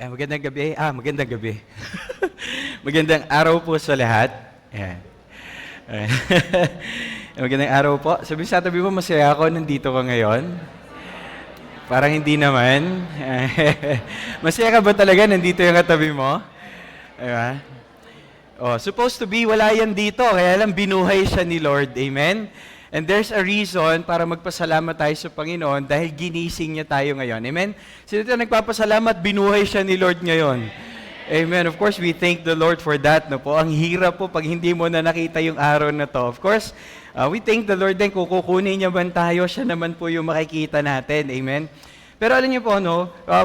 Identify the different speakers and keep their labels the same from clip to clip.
Speaker 1: Magandang gabi. Magandang gabi. Magandang araw po sa lahat. Ayan. Ayan. Magandang araw po. Sabi sa tabi mo, masaya ako, nandito ka ngayon. Parang hindi naman. Masaya ka ba talaga, nandito yung katabi mo? Diba? Supposed to be, wala yan dito, kaya lang binuhay siya ni Lord. Amen? And there's a reason para magpasalamat tayo sa Panginoon dahil ginising niya tayo ngayon. Amen? Sino ito nagpapasalamat, binuhay siya ni Lord ngayon. Amen. Of course, we thank the Lord for that. No po? Ang hirap po pag hindi mo na nakita yung araw na to. Of course, we thank the Lord din kung kukunin niya man tayo, siya naman po yung makikita natin. Amen? Pero alam niyo po,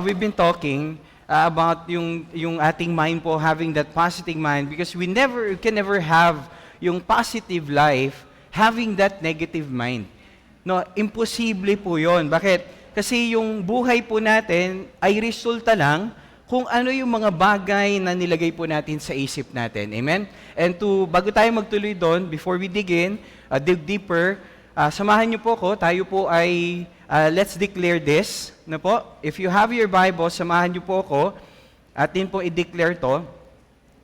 Speaker 1: we've been talking about yung ating mind po, having that positive mind, because we can never have yung positive life having that negative mind. No, imposible po 'yon. Bakit? Kasi yung buhay po natin ay resulta lang kung ano yung mga bagay na nilagay po natin sa isip natin. Amen? And bago tayo magtuloy doon, before we dig deeper, samahan niyo po ko, tayo po ay let's declare this. No po? If you have your Bible, samahan niyo po ko at din po i-declare to.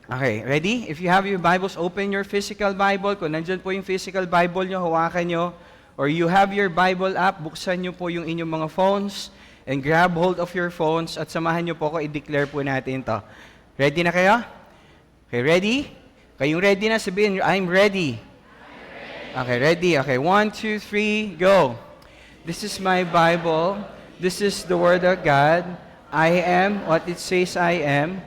Speaker 1: Okay, ready? If you have your Bibles, open your physical Bible. Kung nandyan po yung physical Bible nyo, hawakan nyo. Or you have your Bible app, buksan nyo po yung inyong mga phones and grab hold of your phones at samahan nyo po ako, i-declare po natin to. Ready na kayo? Okay, ready? Kayong ready na, sabihin nyo, I'm ready. Okay, ready? Okay, 1, 2, 3, go. This is my Bible. This is the Word of God. I am what it says I am.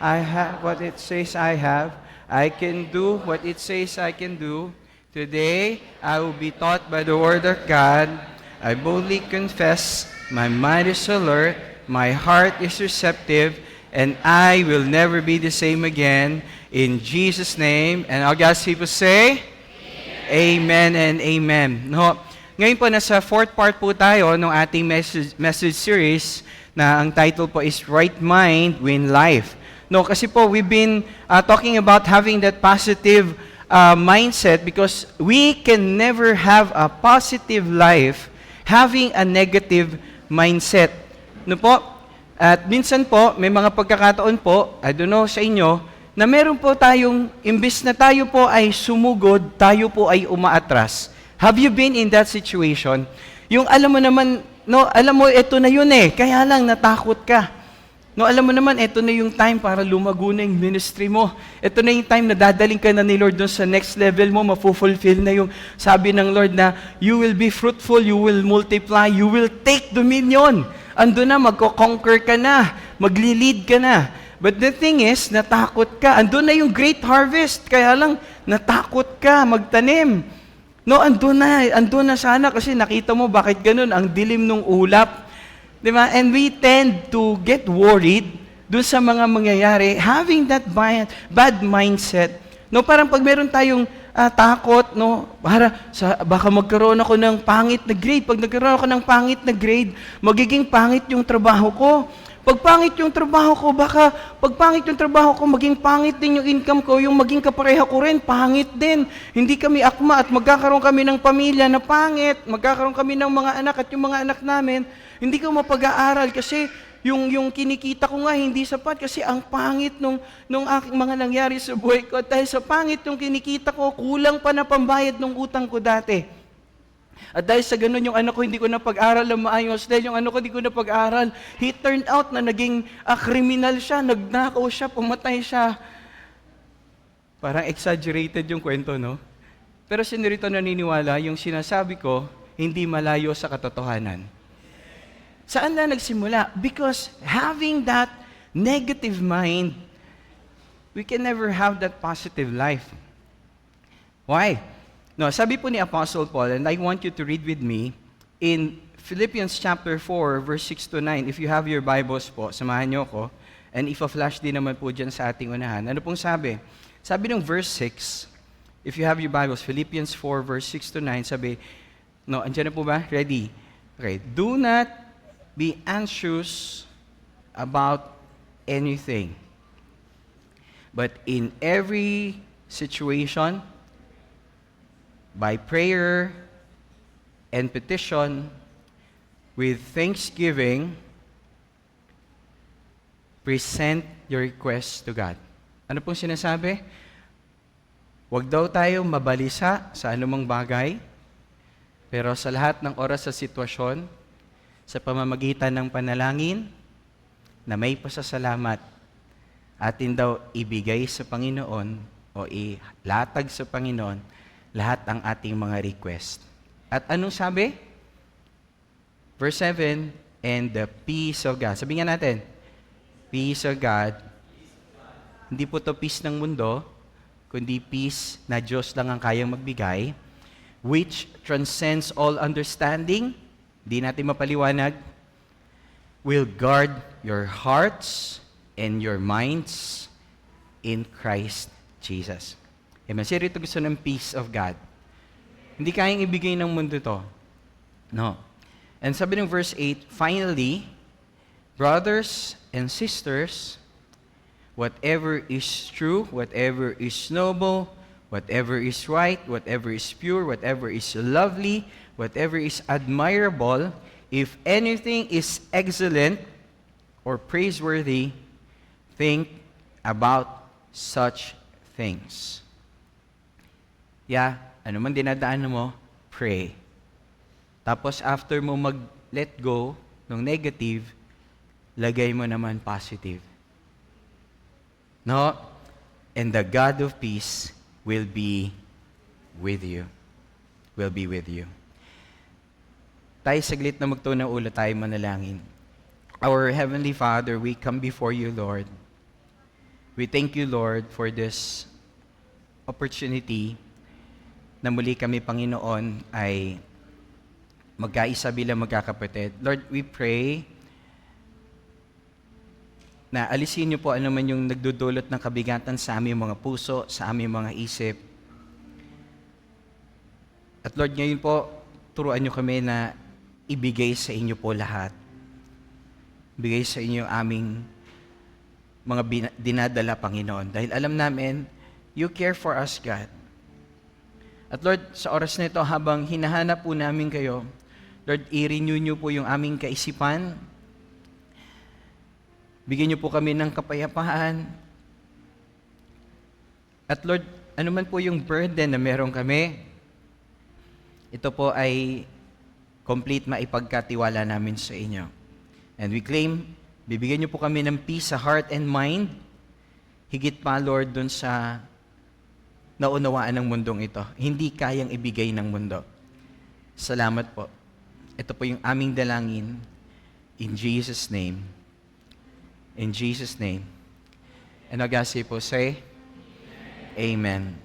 Speaker 1: I have what it says I have. I can do what it says I can do. Today, I will be taught by the Word of God. I boldly confess. My mind is alert. My heart is receptive. And I will never be the same again. In Jesus' name. And all God's people say, Amen and Amen. No, ngayon po, nasa fourth part po tayo ng ating message series na ang title po is Right Mind, Win Life. No, kasi po, we've been talking about having that positive mindset because we can never have a positive life having a negative mindset. No po? At minsan po, may mga pagkakataon po, I don't know sa inyo, na meron po tayong, imbis na tayo po ay sumugod, tayo po ay umaatras. Have you been in that situation? Yung alam mo naman, alam mo, ito na yun kaya lang natakot ka. No, alam mo naman, ito na yung time para lumago na yung ministry mo. Ito na yung time na dadaling ka na ni Lord doon sa next level mo, mapufulfill na yung sabi ng Lord na, you will be fruitful, you will multiply, you will take dominion. Ando na, magko-conquer ka na, magli-lead ka na. But the thing is, natakot ka. Ando na yung great harvest, kaya lang, natakot ka magtanim. No, ando na sana kasi nakita mo bakit ganun, ang dilim ng ulap. Diba? And we tend to get worried doon sa mga mangyayari, having that bad mindset. No, parang pag meron tayong takot, baka magkaroon ako ng pangit na grade. Pag nagkaroon ako ng pangit na grade, magiging pangit yung trabaho ko. Pag pangit yung trabaho ko, maging pangit din yung income ko, yung maging kapareha ko rin, pangit din. Hindi kami akma at magkakaroon kami ng pamilya na pangit, magkakaroon kami ng mga anak at yung mga anak namin, hindi ko mapag-aaral kasi yung kinikita ko nga hindi sapat kasi ang pangit nung aking mga nangyari sa buhay ko. At dahil sa pangit yung kinikita ko, kulang pa na pambayad ng utang ko dati. At dahil sa ganun, yung anak ko hindi ko na pag-aral na maayos. Dahil yung anak ko hindi ko na pag-aral, he turned out na naging kriminal siya, nagnakaw siya, pumatay siya. Parang exaggerated yung kwento, no? Pero sinirito naniniwala, yung sinasabi ko, hindi malayo sa katotohanan. Saan na nagsimula? Because having that negative mind, we can never have that positive life. Why? No, sabi po ni Apostle Paul, and I want you to read with me, in Philippians chapter 4, verse 6 to 9. If you have your Bibles po, samahan niyo ako. And if a-flash din naman po dyan sa ating unahan. Ano pong sabi? Sabi ng verse 6, if you have your Bibles, Philippians 4, verse 6 to 9, sabi, andyan na po ba? Ready? Okay. Do not be anxious about anything, but in every situation, by prayer and petition, with thanksgiving, present your request to God. Ano pong sinasabi? Huwag daw tayo mabalisa sa anumang bagay, pero sa lahat ng oras sa sitwasyon, sa pamamagitan ng panalangin, na may pasasalamat, atin daw ibigay sa Panginoon o ilatag sa Panginoon lahat ang ating mga request. At anong sabi? Verse 7, and the peace of God. Sabihin nga natin, peace of God. Hindi po to peace ng mundo, kundi peace na Diyos lang ang kayang magbigay, which transcends all understanding, di natin mapaliwanag, will guard your hearts and your minds in Christ Jesus. Amen. Sino ito gusto ng peace of God? Hindi kayang ibigay ng mundo to. No. And sabi ng verse 8, finally, brothers and sisters, whatever is true, whatever is noble, whatever is right, whatever is pure, whatever is lovely, whatever is admirable, if anything is excellent or praiseworthy, think about such things. Ano man dinadaan mo, pray. Tapos after mo mag-let go ng negative, lagay mo naman positive. No? And the God of peace will be with you. Will be with you. Tayo saglit na magtunaw ulo, tayo manalangin. Our Heavenly Father, we come before you, Lord. We thank you, Lord, for this opportunity na muli kami, Panginoon, ay magkaisa bilang magkakapatid. Lord, we pray na alisin niyo po ano man yung nagdudulot ng kabigatan sa aming mga puso, sa aming mga isip. At Lord, ngayon po, turuan niyo kami na ibigay sa inyo po lahat. Ibigay sa inyo aming mga dinadala, Panginoon. Dahil alam namin, you care for us, God. At Lord, sa oras na ito, habang hinahanap po namin kayo, Lord, i-renew niyo po yung aming kaisipan. Bigyan niyo po kami ng kapayapaan. At Lord, ano man po yung burden na meron kami, ito po ay complete maipagkatiwala namin sa inyo. And we claim, bibigyan niyo po kami ng peace sa heart and mind, higit pa, Lord, dun sa naunawaan ng mundong ito. Hindi kayang ibigay ng mundo. Salamat po. Ito po yung aming dalangin. In Jesus' name. In Jesus' name. And agasi po say, Amen.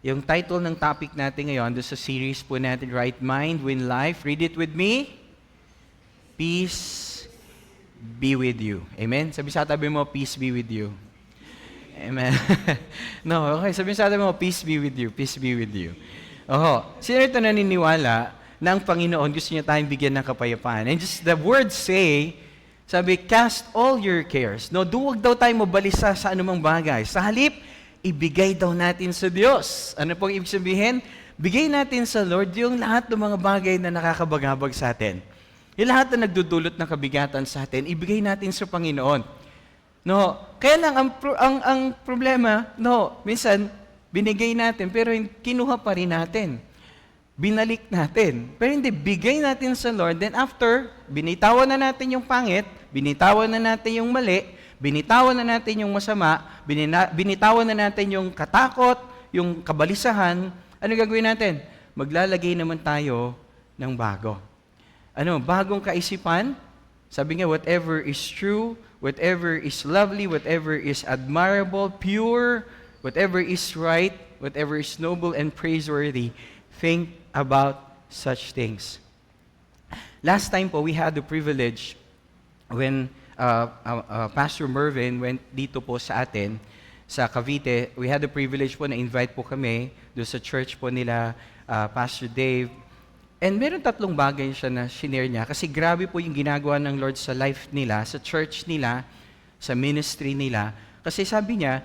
Speaker 1: Yung title ng topic natin ngayon, doon sa series po natin, Right Mind, Win Life. Read it with me. Peace be with you. Amen? Sabi sa tabi mo, peace be with you. Amen. No, okay. Sabi sa tabi mo, peace be with you. Peace be with you. Oho. Sino ito naniniwala na ang Panginoon gusto niya tayong bigyan ng kapayapaan? And just the words say, sabi, cast all your cares. No, duwag daw tayo mabalisa sa anumang bagay. Sa halip, ibigay daw natin sa Diyos. Ano pong ibig sabihin? Bigay natin sa Lord yung lahat ng mga bagay na nakakabagabag sa atin. Yung lahat na nagdudulot ng kabigatan sa atin, ibigay natin sa Panginoon. No, kaya lang ang problema, no, minsan binigay natin pero kinuha pa rin natin. Binalik natin. Pero hindi, bigay natin sa Lord. Then after, binitawan na natin yung pangit, binitawan na natin yung mali, binitawan na natin yung masama, binitawan na natin yung katakot, yung kabalisahan. Ano gagawin natin? Maglalagay naman tayo ng bago. Ano? Bagong kaisipan. Sabi nga, whatever is true, whatever is lovely, whatever is admirable, pure, whatever is right, whatever is noble and praiseworthy, think about such things. Last time po, we had the privilege when Pastor Mervin went dito po sa atin, sa Cavite. We had the privilege po na invite po kami doon sa church po nila, Pastor Dave. And meron tatlong bagay siya na shinare niya kasi grabe po yung ginagawa ng Lord sa life nila, sa church nila, sa ministry nila. Kasi sabi niya,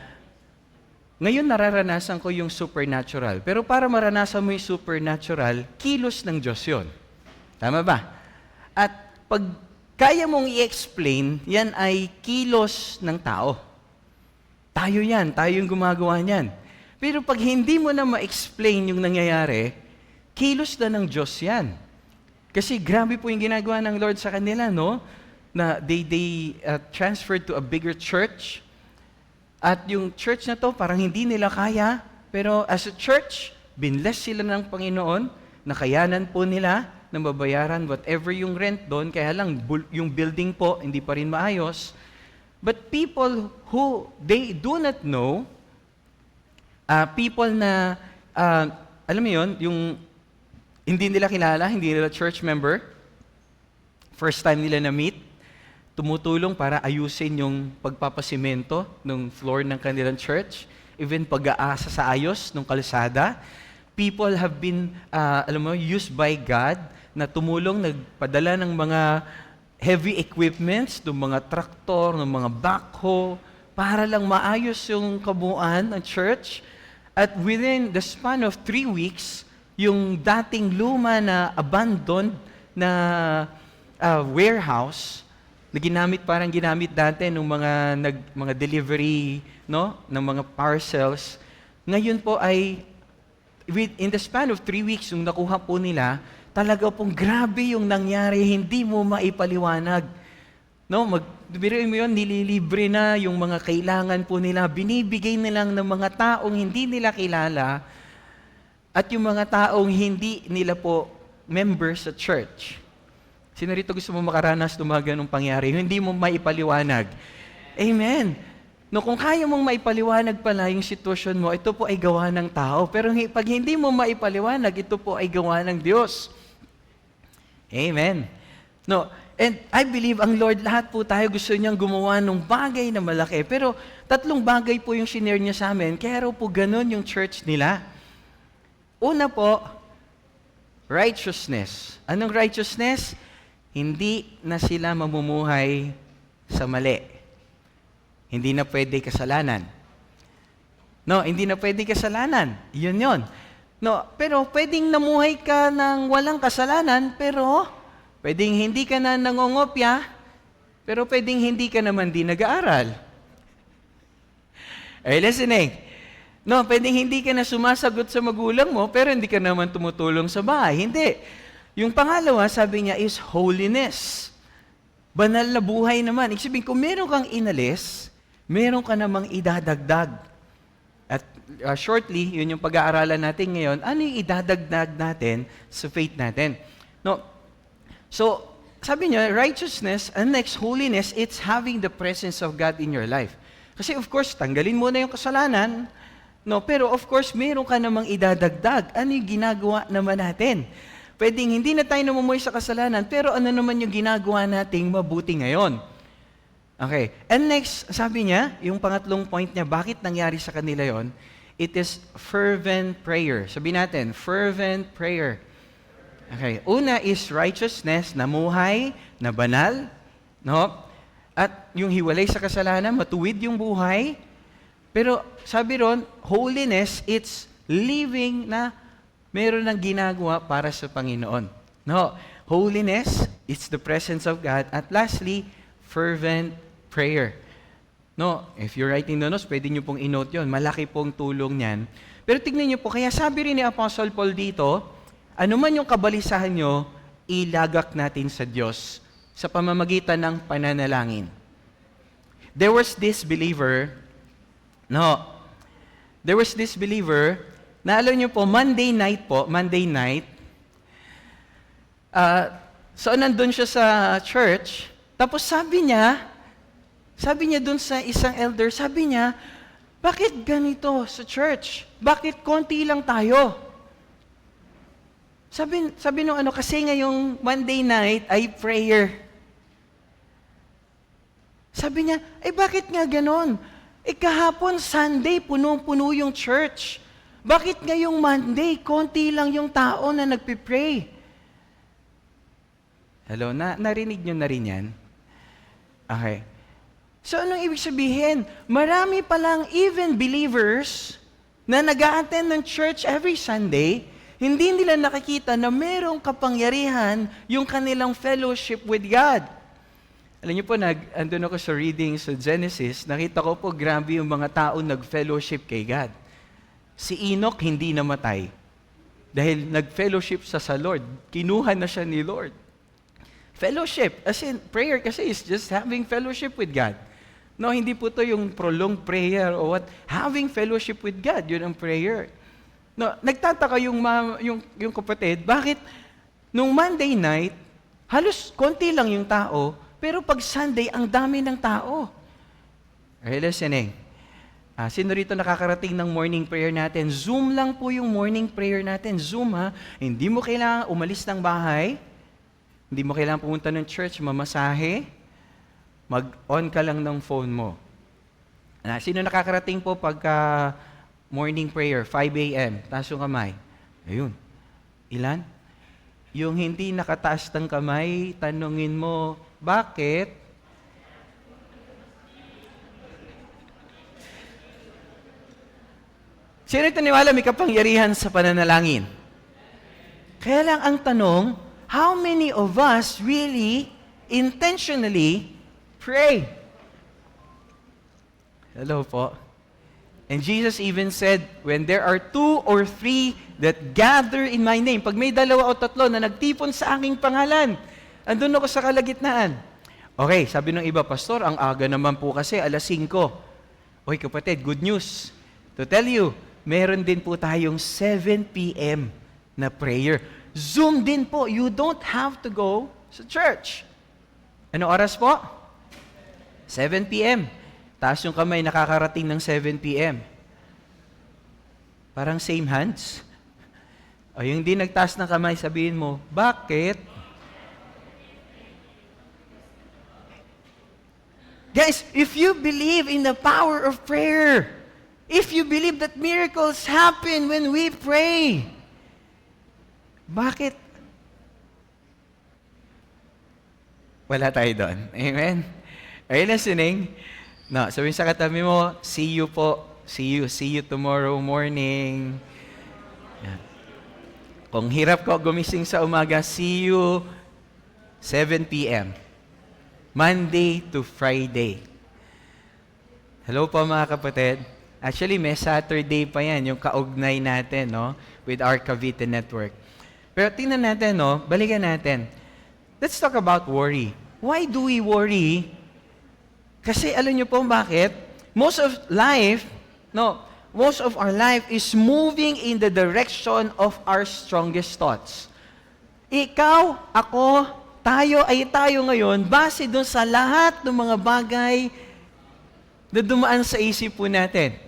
Speaker 1: ngayon nararanasan ko yung supernatural. Pero para maranasan mo yung supernatural, kilos ng Diyos yun. Tama ba? At pag kaya mong i-explain, yan ay kilos ng tao. Tayo yan, tayo yung gumagawa niyan. Pero pag hindi mo na ma-explain yung nangyayari, kilos na ng Diyos yan. Kasi grabe po yung ginagawa ng Lord sa kanila, no? Na they transferred to a bigger church. At yung church na to, parang hindi nila kaya. Pero as a church, binless sila ng Panginoon, nakayanan po nila na mabayaran whatever yung rent doon, kaya lang yung building po hindi pa rin maayos. But people who they do not know, people na, alam mo yun, yung hindi nila kilala, hindi nila church member, first time nila na-meet, tumutulong para ayusin yung pagpapasimento ng floor ng kanilang church, even pag-aasa sa ayos ng kalsada. People have been, used by God na tumulong, nagpadala ng mga heavy equipments, ng mga traktor, ng mga backhoe, para lang maayos yung kabuuan ng church. At within the span of 3 weeks, yung dating luma na abandoned na warehouse, na ginamit dati ng mga delivery, no, ng mga parcels, ngayon po ay in the span of 3 weeks, yung nakuha po nila, talaga pong grabe yung nangyari, hindi mo maipaliwanag. No, biruin mo yun, nililibre na yung mga kailangan po nila, binibigay nilang ng mga taong hindi nila kilala, at yung mga taong hindi nila po members sa church. Sino rito gusto mo makaranas ng mga ganong pangyari? Hindi mo maipaliwanag. Amen. No, kung kaya mong maipaliwanag pala yung sitwasyon mo, ito po ay gawa ng tao. Pero pag hindi mo maipaliwanag, ito po ay gawa ng Diyos. Amen. No, and I believe ang Lord, lahat po tayo gusto niyang gumawa ng bagay na malaki. Pero 3 bagay po yung shinare niya sa amin, kaya raw po ganun yung church nila. Una po, righteousness. Anong righteousness? Hindi na sila mamumuhay sa mali. Hindi na pwede kasalanan. No, hindi na pwede kasalanan. Yun yun. No, pero pwedeng namuhay ka ng walang kasalanan, pero pwedeng hindi ka na nangongopya, pero pwedeng hindi ka naman din nag-aaral. Are you listening? No, pwedeng hindi ka na sumasagot sa magulang mo, pero hindi ka naman tumutulong sa bahay. Hindi. Yung pangalawa, sabi niya, is holiness. Banal na buhay naman. Ibig sabihin, kung meron kang inalis, meron ka namang idadagdag. At shortly, yun yung pag-aaralan natin ngayon, ano yung idadagdag natin sa faith natin? No? So, sabi niya, righteousness, and next, holiness, it's having the presence of God in your life. Kasi of course, tanggalin mo na yung kasalanan, no? Pero of course, meron ka namang idadagdag. Ano yung ginagawa naman natin? Pwedeng hindi na tayo namumuhay sa kasalanan, pero ano naman yung ginagawa nating mabuti ngayon? Okay. And next, sabi niya, yung pangatlong point niya, bakit nangyari sa kanila yon? It is fervent prayer. Sabi natin, fervent prayer. Okay. Una is righteousness, namuhay, na banal, no? At yung hiwalay sa kasalanan, matuwid yung buhay. Pero sabi ron, holiness, it's living na meron ng ginagawa para sa Panginoon. No, holiness, it's the presence of God. At lastly, fervent prayer. No, if you're writing the notes, pwede nyo pong i-note yun. Malaki pong tulong niyan. Pero tignan nyo po, kaya sabi rin ni Apostle Paul dito, ano man yung kabalisahan nyo, ilagak natin sa Diyos sa pamamagitan ng pananalangin. There was this believer, na alam niyo po, Monday night, so nandun siya sa church, tapos sabi niya dun sa isang elder, sabi niya, bakit ganito sa church? Bakit konti lang tayo? Sabi nung kasi ngayong Monday night ay prayer. Sabi niya, bakit nga ganon? Kahapon Sunday, punong-puno yung church. Bakit ngayong Monday, konti lang yung tao na nagpipray? Hello, narinig nyo na rin yan? Okay. So anong ibig sabihin? Marami palang even believers na nag-a-attend ng church every Sunday, hindi nila nakikita na merong kapangyarihan yung kanilang fellowship with God. Alam niyo po, andun ako sa reading sa Genesis, nakita ko po grabe yung mga tao nag-fellowship kay God. Si Enoch hindi namatay dahil nag-fellowship sa Lord. Kinuha na siya ni Lord. Fellowship, as in prayer kasi is just having fellowship with God. No, hindi po to yung prolonged prayer or what. Having fellowship with God, yun ang prayer. No, nagtataka yung kapatid, bakit nung Monday night, halos konti lang yung tao, pero pag Sunday, ang dami ng tao. Okay, listening. Sino rito nakakarating ng morning prayer natin? Zoom lang po yung morning prayer natin. Zoom ha. Hindi mo kailangan umalis ng bahay. Hindi mo kailangan pumunta ng church, mamasahe. Mag-on ka lang ng phone mo. Sino nakakarating po pagka morning prayer, 5 a.m., taas yung kamay? Ayun. Ilan? Yung hindi nakataas ng kamay, tanungin mo, bakit? Sino taniwala may kapangyarihan sa pananalangin? Kaya lang ang tanong, how many of us really, intentionally, pray? Hello po. And Jesus even said, when there are 2 or 3 that gather in my name, pag may 2 o 3 na nagtipon sa aking pangalan, andun ako sa kalagitnaan. Okay, sabi ng iba, Pastor, ang aga naman po kasi, 5:00. Oy kapatid, good news. To tell you, meron din po tayong 7 p.m. na prayer. Zoom din po. You don't have to go sa church. Ano oras po? 7 p.m. Taas yung kamay, nakakarating ng 7 p.m. Parang same hands. O yung di nagtaas ng kamay, sabihin mo, bakit? Guys, if you believe in the power of prayer, if you believe that miracles happen when we pray, bakit? Wala tayo doon. Amen? Are you listening? No, sabihin sa katabi mo, see you po. See you tomorrow morning. Yan. Kung hirap ko gumising sa umaga, see you 7 p.m. Monday to Friday. Hello po mga kapatid. Actually, may Saturday pa yan, yung kaugnay natin, no? With our Cavite Network. Pero tingnan natin, no? Balikan natin. Let's talk about worry. Why do we worry? Kasi alam niyo po bakit? Most of our life is moving in the direction of our strongest thoughts. Ikaw, ako, tayo ngayon, base dun sa lahat ng mga bagay na dumaan sa isip po natin.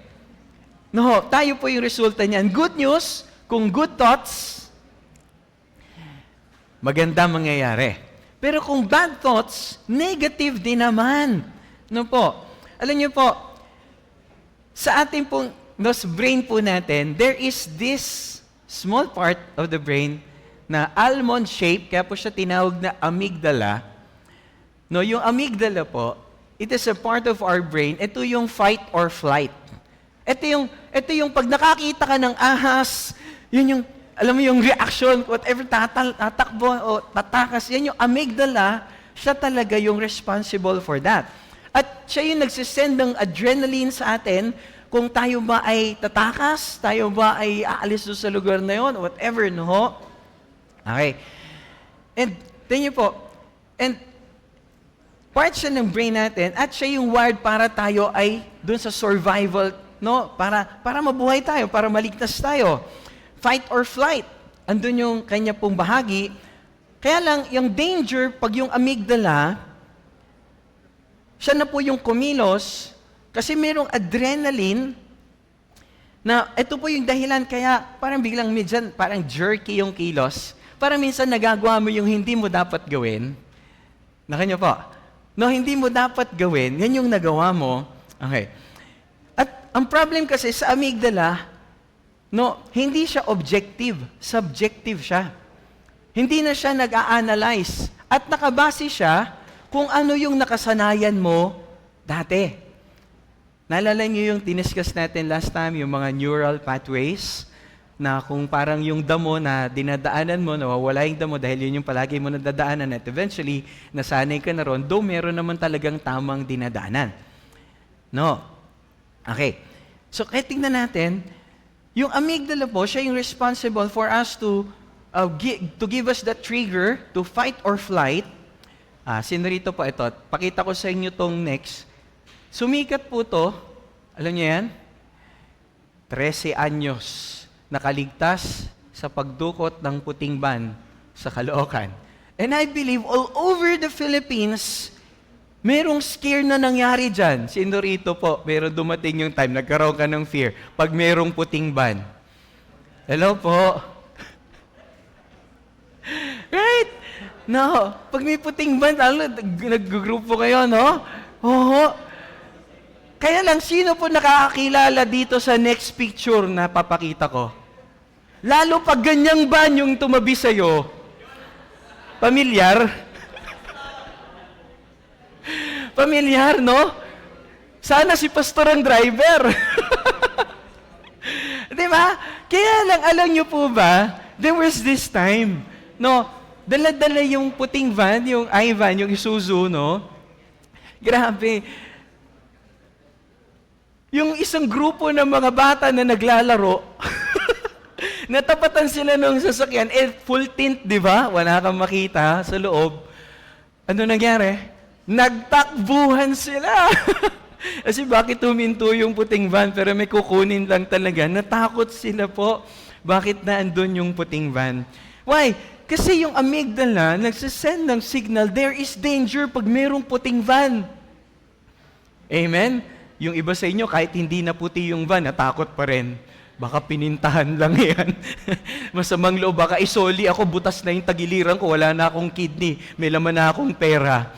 Speaker 1: No, tayo po yung resulta niyan. Good news, kung good thoughts, maganda mangyayari. Pero kung bad thoughts, negative din naman. No po. Alam niyo po, sa ating pong brain po natin, there is this small part of the brain na almond shape, kaya po siya tinawag na amygdala. No, yung amygdala po, it is a part of our brain. Ito yung fight or flight. Ito yung pag nakakita ka ng ahas, yun yung, alam mo yung reaction, whatever, tatakbo o tatakas, yan yung amygdala, siya talaga yung responsible for that. At siya yung nagsisend ng adrenaline sa atin kung tayo ba ay tatakas, tayo ba ay aalis doon sa lugar na yun, whatever, no? Okay. And, tingnan po, and part siya ng brain natin at siya yung wired para tayo ay doon sa survival, no? Para mabuhay tayo, para maligtas tayo. Fight or flight. Andun yung kanya pong bahagi. Kaya lang, yung danger, pag yung amygdala, siya na po yung kumilos kasi mayroong adrenaline na ito po yung dahilan kaya parang biglang minsan parang jerky yung kilos. Parang minsan nagagawa mo yung hindi mo dapat gawin. Nakanyo po? No, hindi mo dapat gawin, yan yung nagawa mo. Okay. At ang problem kasi sa amygdala, no, hindi siya objective, subjective siya. Hindi na siya nag-a-analyze at nakabase siya kung ano yung nakasanayan mo dati. Naalala niyo yung tiniskas natin last time, yung mga neural pathways? na kung parang yung damo na dinadaanan mo, nawawala yung damo dahil yun yung palagi mo nadadaanan at eventually, nasanay ka na ron, though meron naman talagang tamang dinadaanan. No? Okay. So, kaya tingnan natin, yung amygdala po, siya yung responsible for us to give us that trigger to fight or flight. Sino rito po ito? Pakita ko sa inyo tong next. Sumikat po to, alam niyo yan? 13 anyos nakaligtas sa pagdukot ng puting ban sa Caloocan. And I believe all over the Philippines, merong scare na nangyari dyan. Sino rito po, meron dumating yung time, nagkaroon ka ng fear, pag merong puting ban. Hello po? Right? No, pag may puting ban, nag-grupo kayo, no? Oo. Kaya lang, sino po nakakakilala dito sa next picture na papakita ko? Lalo pag ganyang ban yung tumabi sa'yo, pamilyar? Pamilyar, no? Sana si pastor ang driver. Di ba? Kaya lang, alam nyo po ba, there was this time, no? Dala-dala yung puting van, yung i-van, yung Isuzu, no? Grabe. Yung isang grupo ng mga bata na naglalaro, natapatan sila ng sasakyan, full tint, di ba? Wala kang makita sa loob. Ano nangyari? Nagtakbuhan sila. Kasi bakit huminto yung puting van pero may kukunin lang talaga? Natakot sila po. Bakit na andun yung puting van? Why? Kasi yung amygdala nagsasend ng signal, there is danger pag merong puting van. Amen? Yung iba sa inyo, kahit hindi na puti yung van, natakot pa rin. Baka pinintahan lang yan. Masamang loob, baka isoli ako, butas na yung tagiliran ko, wala na akong kidney, may laman na akong pera.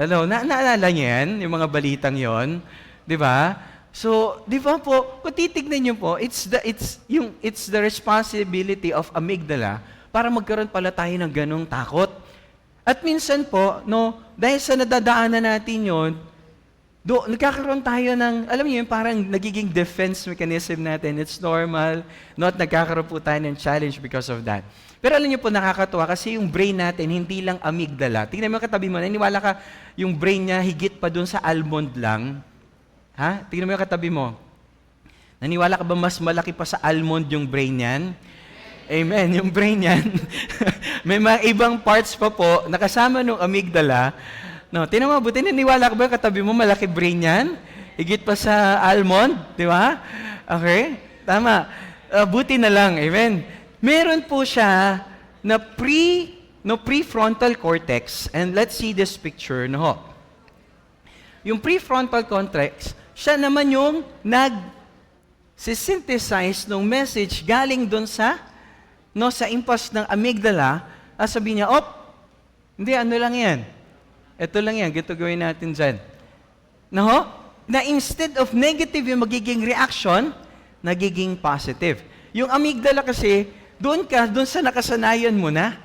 Speaker 1: Hello, naalala niyo yan, yung mga balitang yon, di ba? So, di ba po, kung titignan niyo po, it's the responsibility of amygdala para magkaroon pala tayo ng ganong takot. At minsan po, no, dahil sa nadadaanan natin yon, nagkakaroon tayo ng, alam niyo yun, parang nagiging defense mechanism natin. It's normal. Not nagkakaroon po tayo ng challenge because of that. Pero alam niyo po, nakakatuwa kasi yung brain natin, hindi lang amygdala. Tingnan mo yung katabi mo, naniwala ka yung brain niya higit pa dun sa almond lang. Ha? Tingnan mo yung katabi mo. Naniwala ka ba mas malaki pa sa almond yung brain niyan? Amen. Yung brain niyan. May mga ibang parts pa po, nakasama nung amygdala. No, tingnan mo, buti naniwala ka ba yung katabi mo, malaki brain yan? Higit pa sa almond, di ba? Okay? Tama. Buti na lang, amen. Meron po siya na prefrontal cortex, and let's see this picture, no? Yung prefrontal cortex, siya naman yung nag-synthesize ng message galing doon sa impulse ng amygdala, at sabi niya, hindi, ano lang yan? Ito lang yan, ganito gawin natin dyan. No? Na instead of negative yung magiging reaction, nagiging positive. Yung amygdala kasi, doon sa nakasanayan mo na.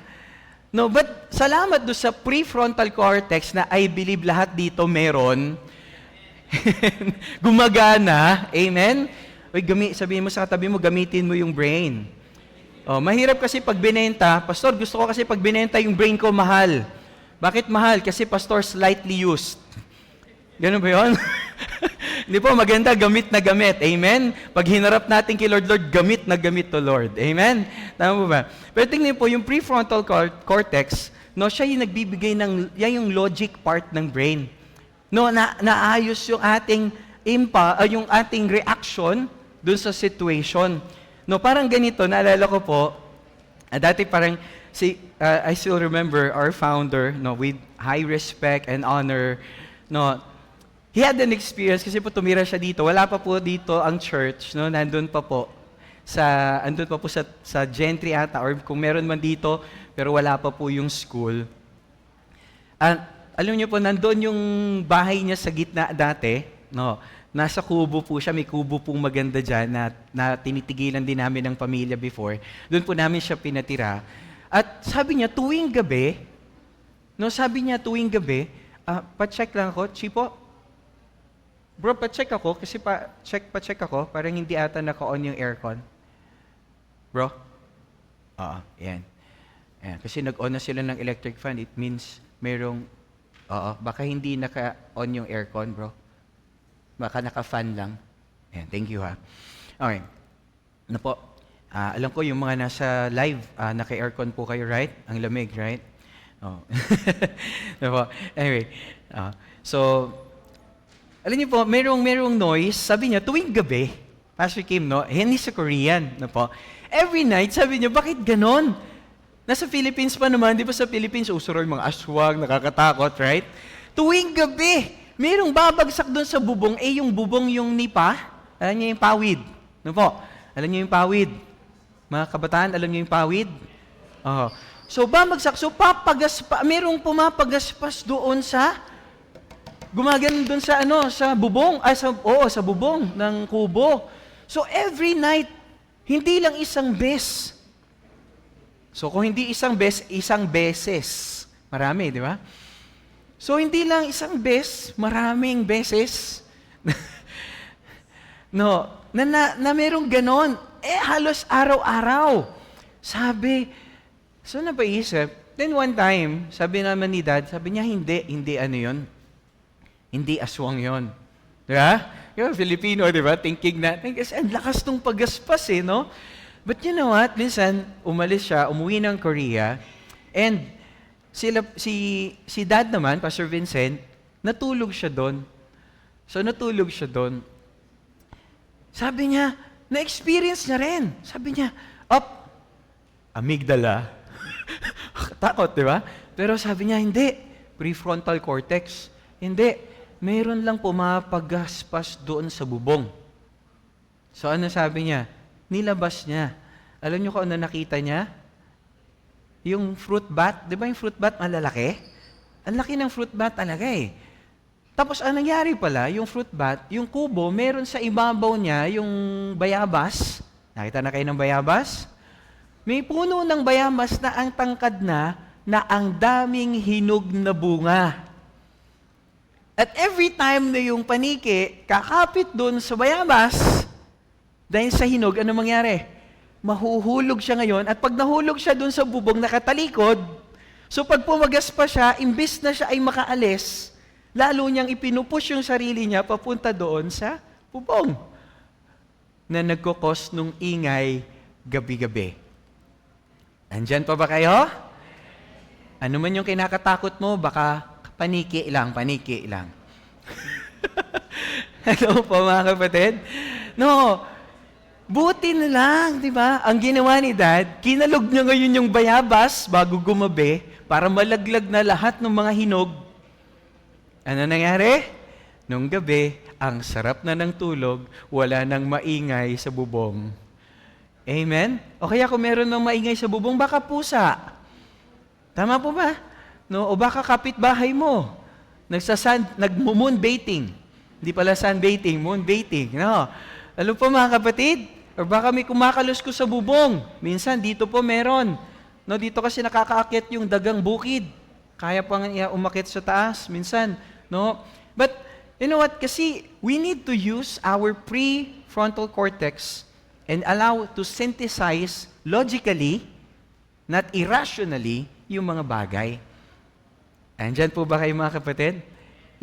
Speaker 1: No, but salamat doon sa prefrontal cortex na I believe lahat dito meron. Gumagana. Amen? Sabihin mo sa katabi mo, gamitin mo yung brain. Mahirap kasi pag binenta, Pastor, gusto ko kasi pag binenta yung brain ko mahal. Bakit mahal? Kasi pastor, slightly used. Ganun ba yun? Hindi po, maganda, gamit na gamit. Amen? Pag hinarap natin kay Lord, gamit na gamit to Lord. Amen? Tama po ba? Pero tingnan po, yung prefrontal cortex, no, siya yung nagbibigay yan yung logic part ng brain. No, naayos yung ating yung ating reaction dun sa situation. No, parang ganito, naalala ko po, dati parang, I still remember our founder, no, with high respect and honor, no, he had an experience kasi po tumira siya dito. Wala pa po dito ang church, no, andun pa po sa Gentry ata, or kung meron man dito, pero wala pa po yung school. Alam niyo po, nandun yung bahay niya sa gitna dati, no, nasa kubo po siya, may kubo pong maganda dyan na tinitigilan din namin ng pamilya before. Doon po namin siya pinatira. At sabi niya, tuwing gabi, pa-check lang ako, Chipo, bro, pa-check ako, kasi pa-check ako, parang hindi ata naka-on yung aircon. Bro? Oo, yan. Ayan. Kasi nag-on na sila ng electric fan, it means merong, baka hindi naka-on yung aircon, bro. Baka naka-fan lang. Ayan, thank you ha. Okay. Ano po? Alam ko yung mga nasa live, naka-aircon po kayo, right? Ang lamig, right? Oh. Ano po? Anyway, so, alam niyo po, merong noise, sabi niya, tuwing gabi, Pastor Kim, no? Hindi sa Korean, no po? Every night, sabi niya, bakit ganon? Nasa Philippines pa naman, di ba sa Philippines, uso rin mga aswang, nakakatakot, right? Tuwing gabi, merong babagsak doon sa bubong, yung bubong yung nipa, alam niyo yung pawid, no po? Alam niyo yung pawid? Mga kabataan, alam niyo yung pawid? So, babagsak, so merong pumapagaspas doon sa, gumagano doon sa sa bubong, sa bubong ng kubo. So, every night, hindi lang isang beses. So, kung hindi isang beses, isang beses. Marami, di ba? So, hindi lang isang beses, maraming beses. No, na merong ganon. Halos araw-araw. Sabi, so napaisip, then one time, sabi naman ni Dad, sabi niya, hindi ano yun. Hindi aswang yun. Di ba? Yung Filipino, di ba? Thinking natin, kasi ang lakas nung paggaspas no? But you know what? Minsan, umalis siya, umuwi ng Korea, and si Dad naman, Pastor Vincent, natulog siya doon. So, natulog siya doon. Sabi niya, na-experience niya rin. Sabi niya, amygdala. Takot, di ba? Pero sabi niya, hindi. Prefrontal cortex. Hindi. Mayroon lang pumapagaspas doon sa bubong. So, ano sabi niya? Nilabas niya. Alam niyo kung ano nakita niya? Yung fruit bat. Di ba yung fruit bat malalaki? Ang laki ng fruit bat talaga Tapos, ang nangyari pala, yung fruit bat, yung kubo, meron sa ibabaw niya yung bayabas. Nakita na kayo ng bayabas? May puno ng bayabas na ang tangkad na ang daming hinog na bunga. At every time na yung paniki, kakapit doon sa bayabas, dahil sa hinog, ano mangyari? Mahuhulog siya ngayon, at pag nahulog siya doon sa bubong nakatalikod, so pag pumagas pa siya, imbis na siya ay makaalis, lalo niyang ipinupush yung sarili niya papunta doon sa bubong na nagkukos nung ingay gabi-gabi. Andyan pa ba kayo? Ano man yung kinakatakot mo, baka paniki lang. Hello po mga kapatid? No, buti na lang, di ba? Ang ginawa ni Dad, kinalog niya ngayon yung bayabas bago gumabi para malaglag na lahat ng mga hinog. Ano nangyari? Nung gabi, ang sarap na ng tulog, wala nang maingay sa bubong. Amen? O kaya kung meron ng maingay sa bubong, baka pusa. Tama po ba? No? O baka kapitbahay mo, nag-moonbaiting. Hindi pala sunbaiting, moonbaiting. No? Alam po mga kapatid? O baka may kumakalos ko sa bubong. Minsan, dito po meron. No, dito kasi nakakaakyat yung dagang bukid. Kaya pang umakyat sa taas. Minsan, no? But, you know what? Kasi we need to use our prefrontal cortex and allow to synthesize logically, not irrationally, yung mga bagay. Andyan po ba kayo mga kapatid?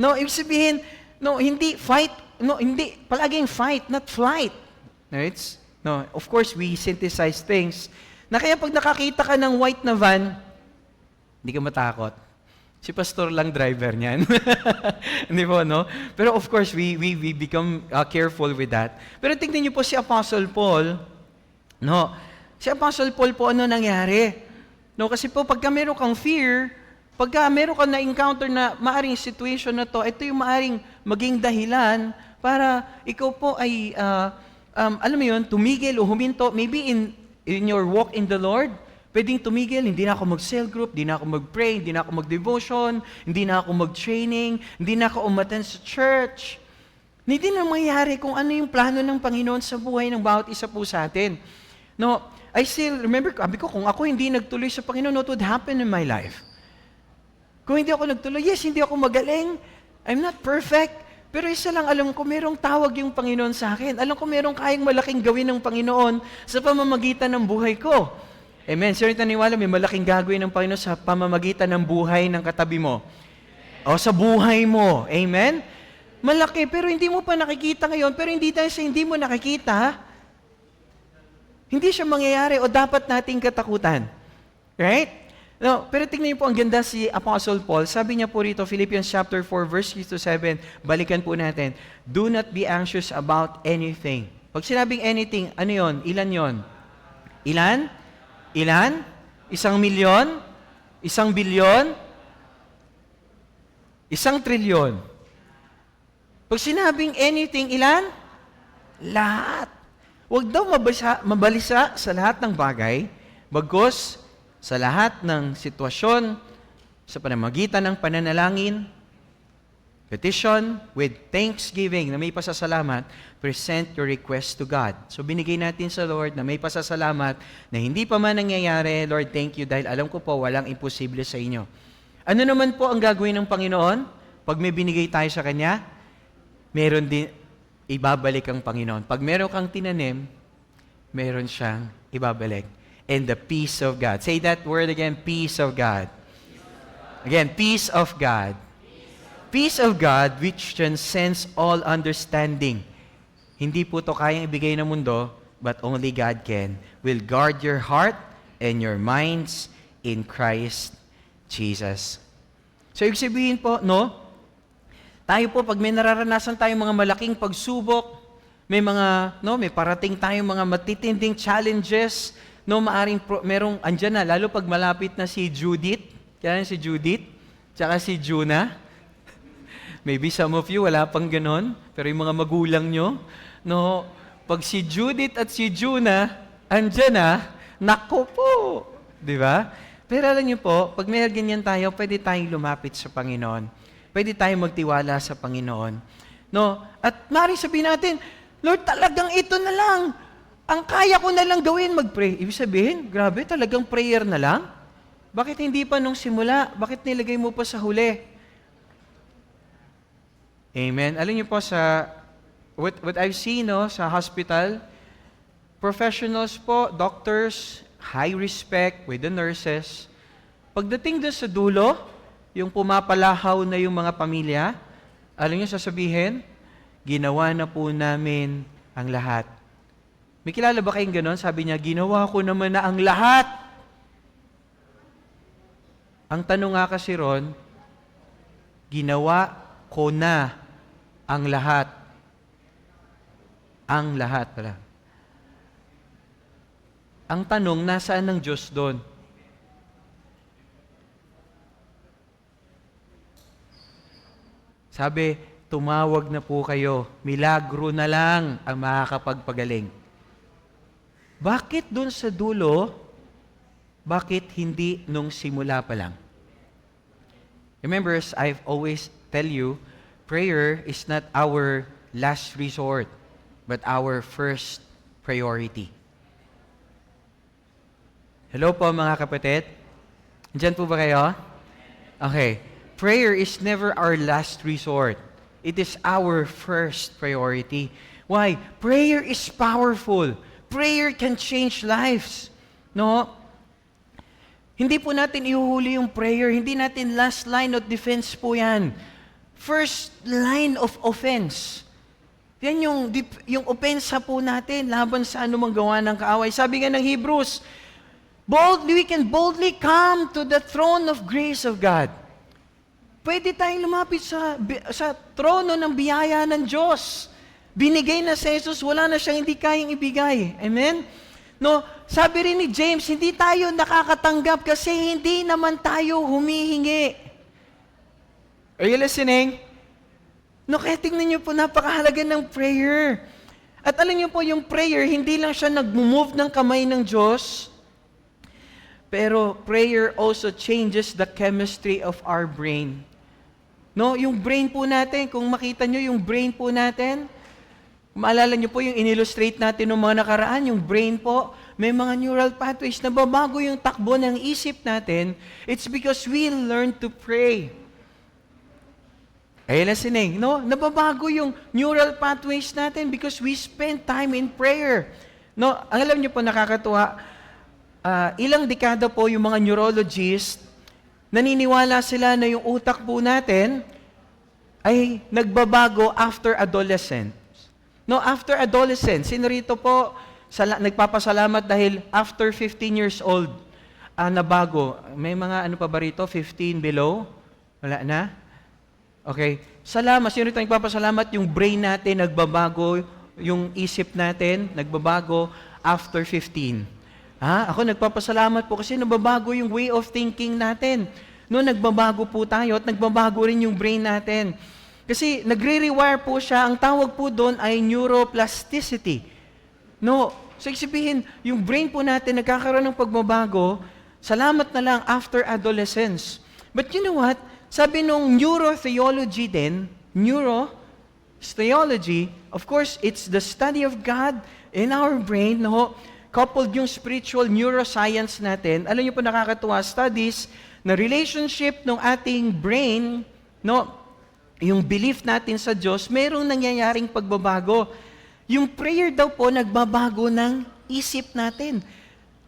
Speaker 1: No, ibig sabihin, hindi fight, hindi, palaging fight, not flight. Of course, we synthesize things. Na kaya pag nakakita ka ng white na van, hindi ka matakot. Si pastor lang driver niyan. Hindi po, no? Pero of course, we become careful with that. Pero tingnan niyo po si Apostle Paul, no? Si Apostle Paul po, ano nangyari? No, kasi po, pagka meron kang fear, pagka meron kang na-encounter na maaring situation na to, ito yung maaring maging dahilan para ikaw po ay, alam mo yun, tumigil o huminto, maybe in your walk in the Lord, pwedeng tumigil, hindi na ako mag-cell group, hindi na ako mag-pray, hindi na ako mag-devotion, hindi na ako mag-training, hindi na ako umattend sa church. Hindi na mangyayari kung ano yung plano ng Panginoon sa buhay ng bawat isa po sa atin. No, I still remember, sabi ko, kung ako hindi nagtuloy sa Panginoon, what would happen in my life? Kung hindi ako nagtuloy, yes, hindi ako magaling, I'm not perfect, Pero isa lang alam ko, merong tawag yung Panginoon sa akin. Alam ko merong kayang malaking gawin ng Panginoon sa pamamagitan ng buhay ko. Amen. Sino naniwala may malaking gagawin ng Panginoon sa pamamagitan ng buhay ng katabi mo? O sa buhay mo. Amen? Malaki, pero hindi mo pa nakikita ngayon. Pero hindi dahil sa hindi mo nakikita, hindi siya mangyayari o dapat nating katakutan. Right? No, pero tingnan niyo po, ang ganda si Apostle Paul. Sabi niya po rito, Philippians chapter 4, verse 6-7, balikan po natin, do not be anxious about anything. Pag sinabing anything, ano yon? Ilan yon? Ilan? Ilan? 1,000,000? 1 billion? 1 trilyon? Pag sinabing anything, ilan? Lahat. Huwag daw mabalisa sa lahat ng bagay, bagkus sa lahat ng sitwasyon, sa pamamagitan ng pananalangin, petition, with thanksgiving, na may pasasalamat, present your request to God. So binigay natin sa Lord na may pasasalamat na hindi pa man nangyayari, Lord, thank you dahil alam ko po walang imposible sa inyo. Ano naman po ang gagawin ng Panginoon? Pag may binigay tayo sa Kanya, meron din ibabalik ang Panginoon. Pag meron kang tinanim, meron siyang ibabalik. And the peace of God. Say that word again, peace of God. Again, peace of God. Peace of God which transcends all understanding. Hindi po ito kayang ibigay ng mundo, but only God can. Will guard your heart and your minds in Christ Jesus. So, ibig sabihin po, no? Tayo po, pag may nararanasan tayong mga malaking pagsubok, may parating tayong mga matitinding challenges, no, merong, andyan na, lalo pag malapit na si Judith, kaya si Judith, tsaka si Juna. Maybe some of you, wala pang ganon, pero yung mga magulang nyo, no, pag si Judith at si Juna, andyan na, nako po, di ba? Pero alam niyo po, pag may ganyan tayo, pwede tayong lumapit sa Panginoon. Pwede tayong magtiwala sa Panginoon. No? At maaaring sabihin natin, Lord, talagang ito na lang. Ang kaya ko na lang gawin, mag-pray. Ibig sabihin, grabe, talagang prayer na lang? Bakit hindi pa nung simula? Bakit nilagay mo pa sa huli? Amen. Alam niyo po what I've seen sa hospital, professionals po, doctors, high respect with the nurses. Pagdating doon sa dulo, yung pumapalahaw na yung mga pamilya, alam niyo sasabihin, ginawa na po namin ang lahat. May kilala ba kayong ganon? Sabi niya, ginawa ko naman na ang lahat. Ang tanong nga kasi ron, ginawa ko na ang lahat. Ang lahat pala. Ang tanong, nasaan ng Diyos doon? Sabi, tumawag na po kayo. Milagro na lang ang makakapagpagaling. Bakit dun sa dulo, bakit hindi nung simula pa lang? Remember, as I've always tell you, prayer is not our last resort, but our first priority. Hello po mga kapatid. Diyan po ba kayo? Okay. Prayer is never our last resort. It is our first priority. Why? Prayer is powerful. Prayer can change lives. No? Hindi po natin ihuhuli yung prayer. Hindi natin last line of defense po yan. First line of offense. Yan yung opensa po natin laban sa anumang gawa ng kaaway. Sabi nga ng Hebrews, we can boldly come to the throne of grace of God. Pwede tayong lumapit sa trono ng biyaya ng Diyos. Binigay na si Jesus, wala na siyang hindi kayang ibigay. Amen? No, sabi rin ni James, hindi tayo nakakatanggap kasi hindi naman tayo humihingi. Are you listening? No, kaya tingnan niyo po, napakahalaga ng prayer. At alam niyo po, yung prayer, hindi lang siya nag-move ng kamay ng Diyos, pero prayer also changes the chemistry of our brain. No, yung brain po natin, kung makita niyo yung brain po natin, maalala niyo po yung in-illustrate natin noong mga nakaraan, yung brain po, may mga neural pathways na babago yung takbo ng isip natin. It's because we learn to pray.
Speaker 2: Ay, listening, no? Nababago yung neural pathways natin because we spend time in prayer. No, ang alam niyo po, nakakatuwa, ilang dekada po yung mga neurologists, naniniwala sila na yung utak po natin ay nagbabago after adolescence. No, after adolescence, sino rito po nagpapasalamat dahil after 15 years old, nabago. May mga ano pa ba rito? 15 below? Wala na? Okay. Salamat. Sino rito nagpapasalamat? Yung brain natin nagbabago, yung isip natin nagbabago after 15. Ako nagpapasalamat po kasi nababago yung way of thinking natin. No, nagbabago po tayo at nagbabago rin yung brain natin. Kasi nagre-rewire po siya, ang tawag po doon ay neuroplasticity. No, so sabihin, yung brain po natin nagkakaroon ng pagbabago, salamat na lang after adolescence. But you know what? Sabi nung neurotheology din, neurotheology, of course, it's the study of God in our brain, no? Coupled yung spiritual neuroscience natin. Alam niyo po nakakatuwa, studies na relationship ng ating brain, no? Yung belief natin sa Diyos, merong nangyayaring pagbabago. Yung prayer daw po, nagbabago ng isip natin.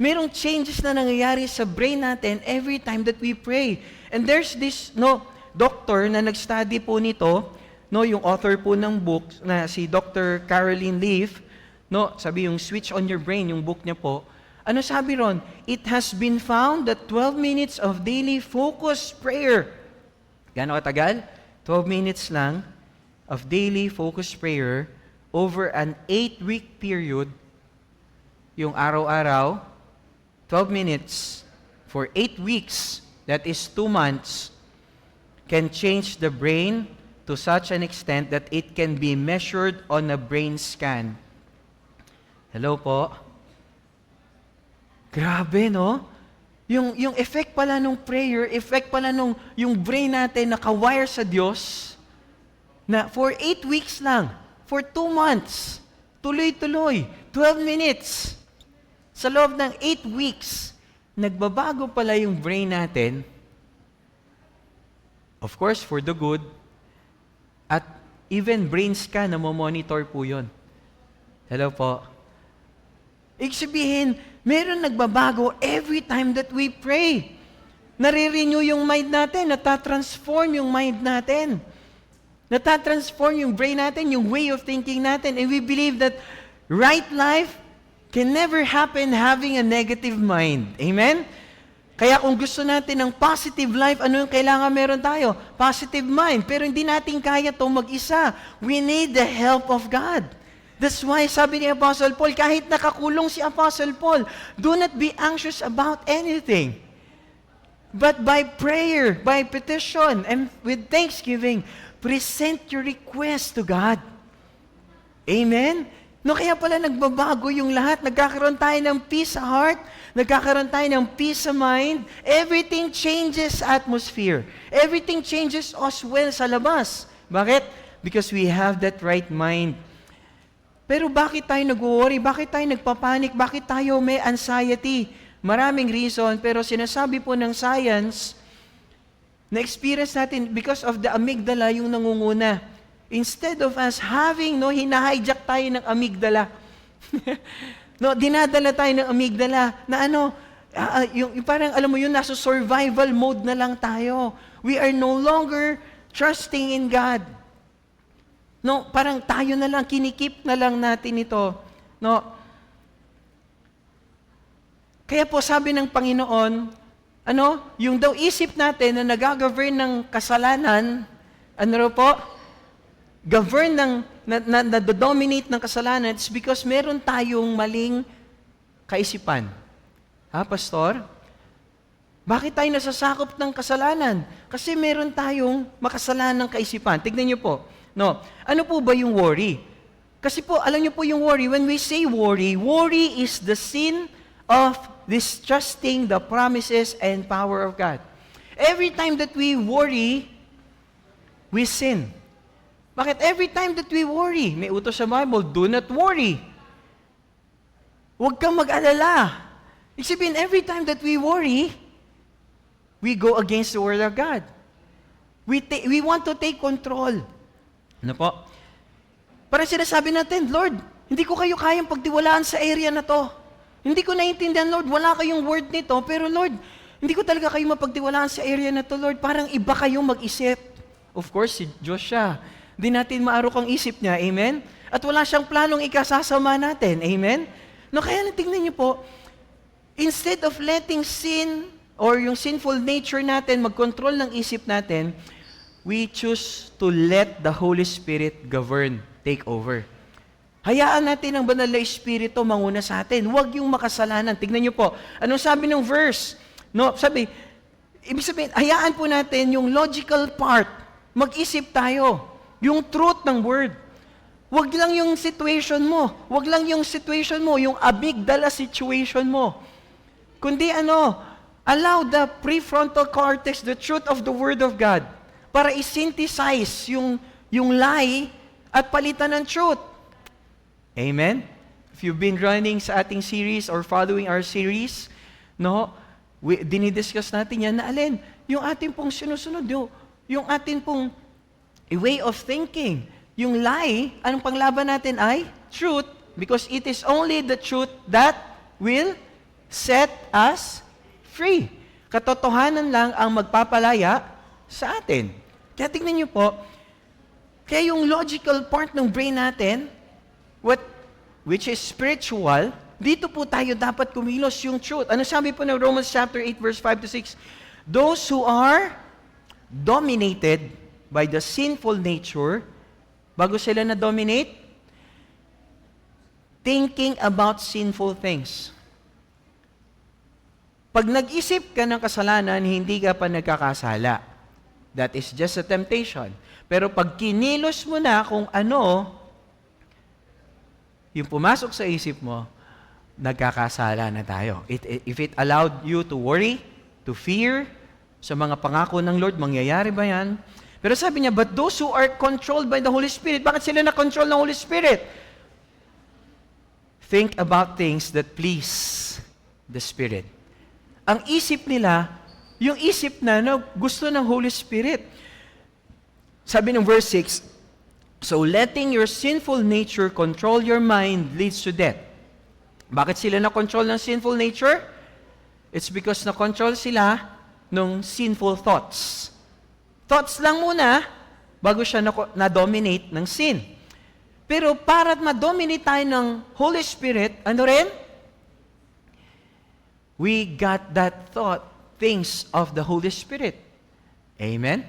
Speaker 2: Merong changes na nangyayari sa brain natin every time that we pray. And there's this doctor na nag-study po nito, yung author po ng book na si Dr. Caroline Leaf, sabi yung Switch on Your Brain, yung book niya po. Ano sabi ron? It has been found that 12 minutes of daily focused prayer. Gaano katagal? 12 minutes lang of daily focused prayer over an 8-week period, yung araw-araw, 12 minutes for 8 weeks, that is 2 months, can change the brain to such an extent that it can be measured on a brain scan. Hello po? Grabe, no? Yung effect pala nung prayer, effect pala nung yung brain natin nakawire sa Diyos, na for 8 weeks lang, for 2 months, tuloy-tuloy, 12 minutes, sa loob ng 8 weeks, nagbabago pala yung brain natin, of course, for the good, at even brain scan na monitor po yun. Hello po? Ibig sabihin, meron nagbabago every time that we pray. Nare-renew yung mind natin, natatransform yung mind natin. Natatransform yung brain natin, yung way of thinking natin, and we believe that right life can never happen having a negative mind. Amen? Kaya kung gusto natin ng positive life, ano yung kailangan meron tayo? Positive mind. Pero hindi natin kaya ito mag-isa. We need the help of God. That's why sabi ni Apostle Paul, kahit nakakulong si Apostle Paul, do not be anxious about anything. But by prayer, by petition, and with thanksgiving, present your request to God. Amen? No, kaya pala nagbabago yung lahat. Nagkakaroon tayo ng peace sa heart. Nagkakaroon tayo ng peace sa mind. Everything changes atmosphere. Everything changes as well sa labas. Bakit? Because we have that right mind. Pero bakit tayo nag-worry? Bakit tayo nagpapanik? Bakit tayo may anxiety? Maraming reason, pero sinasabi po ng science, na-experience natin because of the amygdala yung nangunguna. Instead of us having, hina-hijack tayo ng amygdala. Dinadala tayo ng amygdala na yung parang alam mo yun, nasa survival mode na lang tayo. We are no longer trusting in God. Parang tayo na lang, kinikip na lang natin ito. Kaya po sabi ng Panginoon, yung daw isip natin na nag-govern ng kasalanan, govern na-dominate ng kasalanan, it's because meron tayong maling kaisipan. Pastor? Bakit tayo nasasakop ng kasalanan? Kasi meron tayong makasalanang kaisipan. Tignan niyo po. Ano po ba yung worry? Kasi po, alam niyo po yung worry. When we say worry, worry is the sin of distrusting the promises and power of God. Every time that we worry, we sin. Bakit? Every time that we worry, may utos sa Bible, do not worry. Huwag kang mag-alala. Ibig sabihin, every time that we worry, we go against the Word of God. We want to take control. Ano po? Parang sinasabi natin, Lord, hindi ko kayo kayang pagtiwalaan sa area na to. Hindi ko naiintindihan, Lord, wala kayong word nito, pero Lord, hindi ko talaga kayo mapagtiwalaan sa area na to, Lord. Parang iba kayong mag-isip. Of course, si Diyos siya. Hindi natin maarok ang isip niya, amen? At wala siyang planong ikasasama natin, amen? No, kaya tingnan niyo po, instead of letting sin or yung sinful nature natin mag-control ng isip natin, we choose to let the Holy Spirit govern, take over. Hayaan natin ang banal na Espiritu manguna sa atin. Huwag yung makasalanan. Tignan niyo po, anong sabi ng verse? No, sabi, ibig sabihin, hayaan po natin yung logical part. Mag-isip tayo. Yung truth ng word. Huwag lang yung situation mo. Huwag lang yung situation mo, yung amygdala situation mo. Kundi allow the prefrontal cortex, the truth of the Word of God, para i-synthesize yung lie at palitan ng truth. Amen? If you've been running sa ating series or following our series, dinidiscuss natin yan na alin, yung ating pong sinusunod, yung ating pong way of thinking. Yung lie, anong panglaban natin ay truth, because it is only the truth that will set us free. Katotohanan lang ang magpapalaya sa atin. Kaya tingnan niyo po, kaya yung logical part ng brain natin, which is spiritual, dito po tayo dapat kumilos yung truth. Ano sabi po ng Romans chapter 8 verse 5 to 6? Those who are dominated by the sinful nature, bago sila na-dominate, thinking about sinful things. Pag nag-isip ka ng kasalanan, hindi ka pa nagkakasala. That is just a temptation. Pero pag kinilos mo na kung ano, yung pumasok sa isip mo, nagkakasala na tayo. If it allowed you to worry, to fear, sa mga pangako ng Lord, mangyayari ba yan? Pero sabi niya, but those who are controlled by the Holy Spirit, bakit sila na-control ng Holy Spirit? Think about things that please the Spirit. Ang isip nila, yung isip na gusto ng Holy Spirit. Sabi ng verse 6, so letting your sinful nature control your mind leads to death. Bakit sila na-control ng sinful nature? It's because na-control sila ng sinful thoughts. Thoughts lang muna, bago siya na-dominate ng sin. Pero para ma-dominate tayo ng Holy Spirit, ano rin? We got that thought, things of the Holy Spirit. Amen?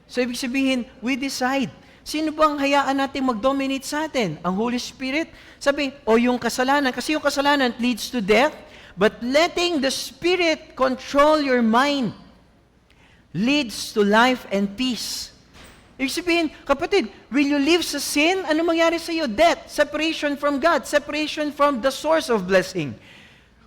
Speaker 2: So, ibig sabihin, we decide. Sino bang hayaan natin mag-dominate sa atin? Ang Holy Spirit? Sabi, yung kasalanan. Kasi yung kasalanan leads to death, but letting the Spirit control your mind leads to life and peace. Ibig sabihin, kapatid, will you live sa sin? Ano mangyari sa iyo? Death, separation from God, separation from the source of blessing.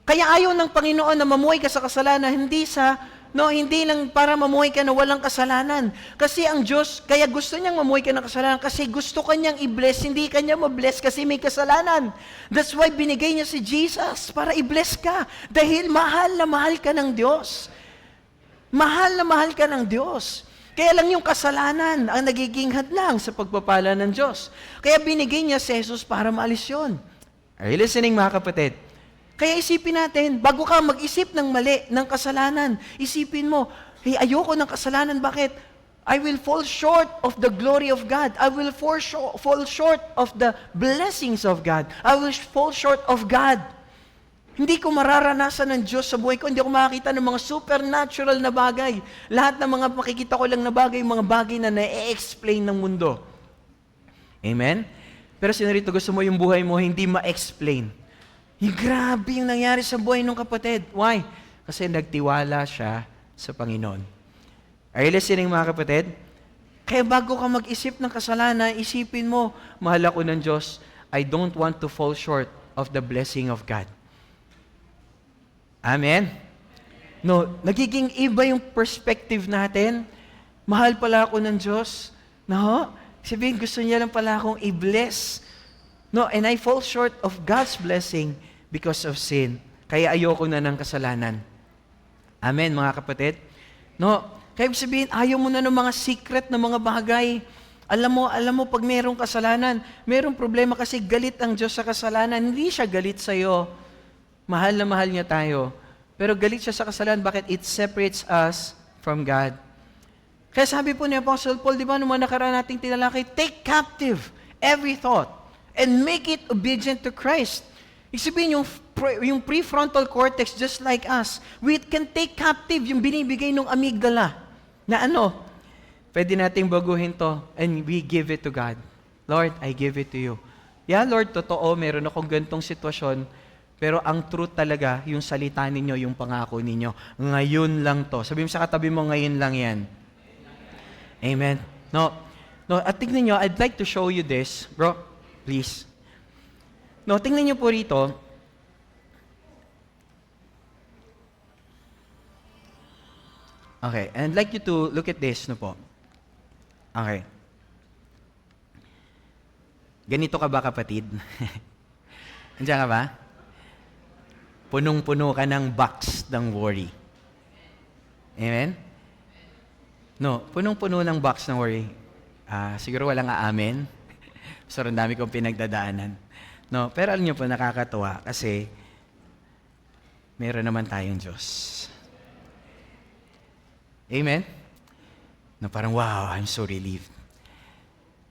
Speaker 2: Kaya ayaw ng Panginoon na mamuhay ka sa kasalanan, hindi lang para mamuhay ka na walang kasalanan. Kasi ang Diyos, kaya gusto niyang mamuhay ka ng kasalanan kasi gusto kanyang i-bless, hindi kanya ma-bless kasi may kasalanan. That's why binigay niya si Jesus para i-bless ka. Dahil mahal na mahal ka ng Diyos. Mahal na mahal ka ng Diyos. Kaya lang yung kasalanan ang nagiging hadlang sa pagpapala ng Diyos. Kaya binigay niya si Jesus para maalis yun. Are you listening, mga kapatid? Kaya isipin natin, bago ka mag-isip ng mali, ng kasalanan, isipin mo, hey, ayoko ng kasalanan, bakit? I will fall short of the glory of God. I will fall short of the blessings of God. I will fall short of God. Hindi ko mararanasan ng Diyos sa buhay ko. Hindi ako makakita ng mga supernatural na bagay. Lahat ng mga makikita ko lang na bagay, mga bagay na na-explain ng mundo. Amen? Pero sinarito, gusto mo yung buhay mo hindi ma-explain. Grabe yung nangyari sa buhay ng kapatid. Why? Kasi nagtiwala siya sa Panginoon. Are you listening, mga kapatid? Kaya bago ka mag-isip ng kasalanan, isipin mo, mahal ako ng Diyos, I don't want to fall short of the blessing of God. Amen? No, nagiging iba yung perspective natin. Mahal pala ako ng Diyos. No? Sabihin, gusto niya lang pala akong i-bless. No, and I fall short of God's blessing because of sin. Kaya ayoko na ng kasalanan. Amen, mga kapatid? No, Kaya ibig sabihin, ayaw mo na ng mga secret na mga bagay. Alam mo, pag mayroong kasalanan, mayroong problema kasi galit ang Diyos sa kasalanan. Hindi siya galit sa'yo. Mahal na mahal niya tayo. Pero galit siya sa kasalanan. Bakit? It separates us from God. Kaya sabi po ni Apostle Paul, di ba, nung mga nakaraan nating tinalakay, take captive every thought and make it obedient to Christ. Ibig sabihin, yung prefrontal cortex, just like us, we can take captive yung binibigay ng amygdala na pwede nating baguhin to and we give it to God. Lord, I give it to you. Yeah, Lord, totoo, meron akong ganitong sitwasyon, pero ang truth talaga, yung salita ninyo, yung pangako ninyo, ngayon lang to. Sabi mo sa katabi mo, ngayon lang yan. Amen. No, at tingnan nyo, I'd like to show you this. Bro, please. No, tingnan nyo po rito. Okay, and I'd like you to look at this, no po. Okay. Ganito ka ba, kapatid? Andiyan ka ba? Punong-puno ka ng box ng worry. Amen? No, punong-puno ng box ng worry. Siguro walang aamin. So, ang dami kong pinagdadaanan. No, pero alam niyo po, nakakatuwa kasi meron naman tayong Diyos. Amen? No, parang, wow, I'm so relieved.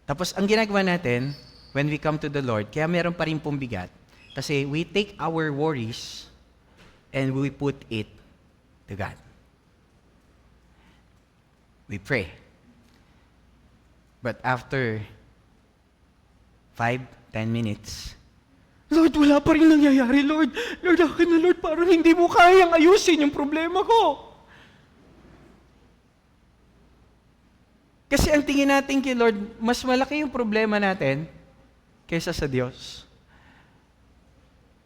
Speaker 2: Tapos, ang ginagawa natin, when we come to the Lord, kaya meron pa rin pong bigat, kasi we take our worries and we put it to God. We pray. But after 5-10 minutes, Lord, wala pa rin nangyayari, Lord. Lord, akin na, Lord, parang hindi mo kayang ayusin yung problema ko. Kasi ang tingin natin kay Lord, mas malaki yung problema natin kaysa sa Diyos.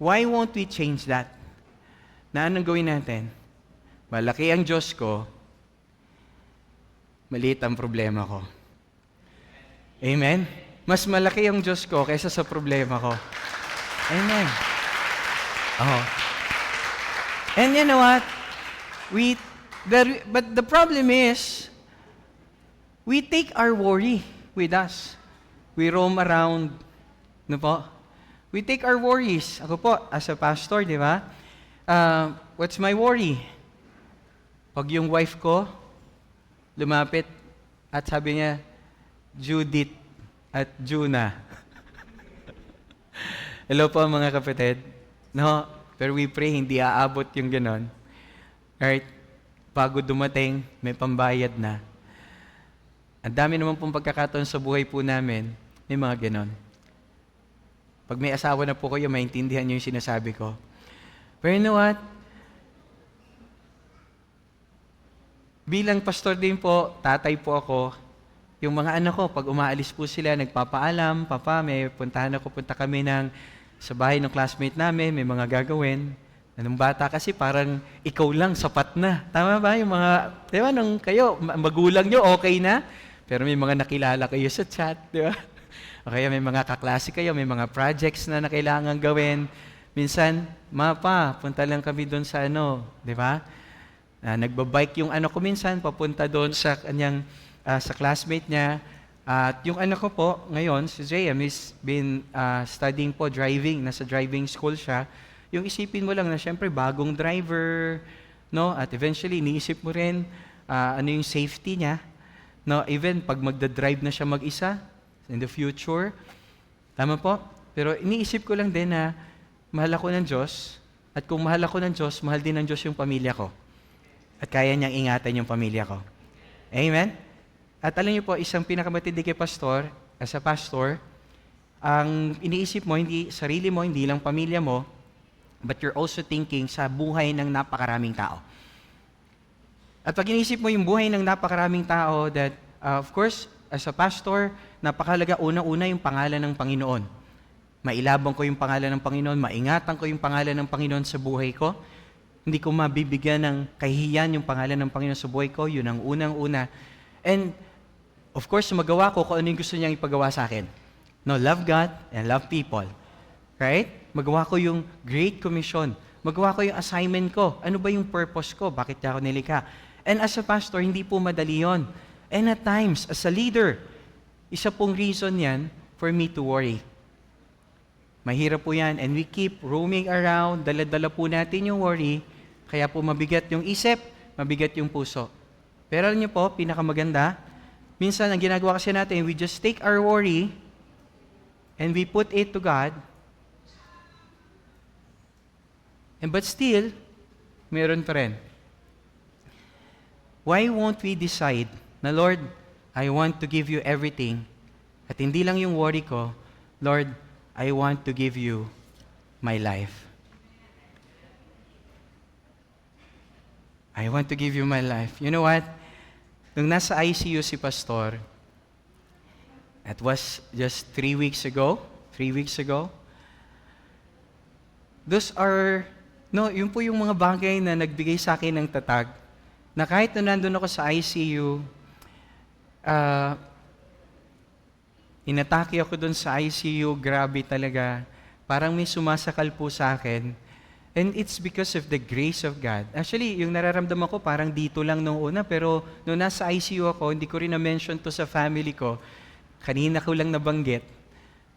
Speaker 2: Why won't we change that? Na anong gawin natin? Malaki ang Diyos ko, maliit ang problema ko. Amen? Mas malaki ang Diyos ko kaysa sa problema ko. Amen. Oh. And you know what? But the problem is, we take our worry with us. We roam around, no po? We take our worries. Ako po, as a pastor, di ba? What's my worry? Pag yung wife ko, lumapit at sabi niya, Judith at Juna. Hello po mga kapatid. No, pero we pray, hindi aabot yung ganon. Right? Bago dumating, may pambayad na. Ang dami naman pong pagkakataon sa buhay po namin, may mga ganon. Pag may asawa na po kayo, maintindihan niyo yung sinasabi ko. Pero you know what? Bilang pastor din po, tatay po ako, yung mga anak ko, pag umaalis po sila, nagpapaalam, Papa, may punta kami sa bahay ng classmate namin, may mga gagawin. Nung bata kasi parang ikaw lang, sapat na. Tama ba? Yung mga, di ba, nung kayo, magulang nyo, okay na. Pero may mga nakilala kayo sa chat, di ba? O kaya may mga kaklase kayo, may mga projects na kailangan gawin. Minsan, Mapa, punta lang kami doon sa di ba? Nagbabike yung anak ko minsan, papunta doon sa kanyang, sa classmate niya. At yung anak ko po, ngayon, si JM, is been studying po driving. Nasa driving school siya. Yung isipin mo lang na syempre bagong driver, no? At eventually, iniisip mo rin ano yung safety niya. No? Even pag magdadrive na siya mag-isa, in the future. Tama po? Pero iniisip ko lang din na mahal ako ng Diyos. At kung mahal ako ng Diyos, mahal din ng Diyos yung pamilya ko. At kaya niyang ingatan yung pamilya ko. Amen? At alam niyo po, isang pinakamatindi kay pastor, as a pastor, ang iniisip mo, hindi sarili mo, hindi lang pamilya mo, but you're also thinking sa buhay ng napakaraming tao. At pag iniisip mo yung buhay ng napakaraming tao, that, of course, as a pastor, napakahalaga una-una yung pangalan ng Panginoon. Mailabang ko yung pangalan ng Panginoon, maingatan ko yung pangalan ng Panginoon sa buhay ko. Hindi ko mabibigyan ng kahihiyan yung pangalan ng Panginoon sa buhay ko, yun ang unang-una. And, of course, magawa ko kung ano yung gusto niyang ipagawa sa akin. No, love God and love people. Right? Magawa ko yung Great Commission. Magawa ko yung assignment ko. Ano ba yung purpose ko? Bakit niya ako nilikha? And as a pastor, hindi po madali yun. And at times, as a leader, isa pong reason yan for me to worry. Mahirap po yan, and we keep roaming around, dala-dala po natin yung worry, kaya po mabigat yung isip, mabigat yung puso. Pero alam niyo po, pinakamaganda, minsan ang ginagawa kasi natin, we just take our worry, and we put it to God, but still, meron pa rin. Why won't we decide na, Lord, I want to give you everything, at hindi lang yung worry ko, Lord, I want to give you my life. I want to give you my life. You know what? Nung nasa ICU si Pastor, it was just 3 weeks ago, those are, yun po yung mga bagay na nagbigay sa akin ng tatag, na kahit na nandun ako sa ICU, inatake ako dun sa ICU, grabe talaga. Parang may sumasakal po sa akin. And it's because of the grace of God. Actually, yung nararamdaman ko parang dito lang nung una, pero nung nasa ICU ako, hindi ko rin na-mention to sa family ko. Kanina ko lang nabanggit,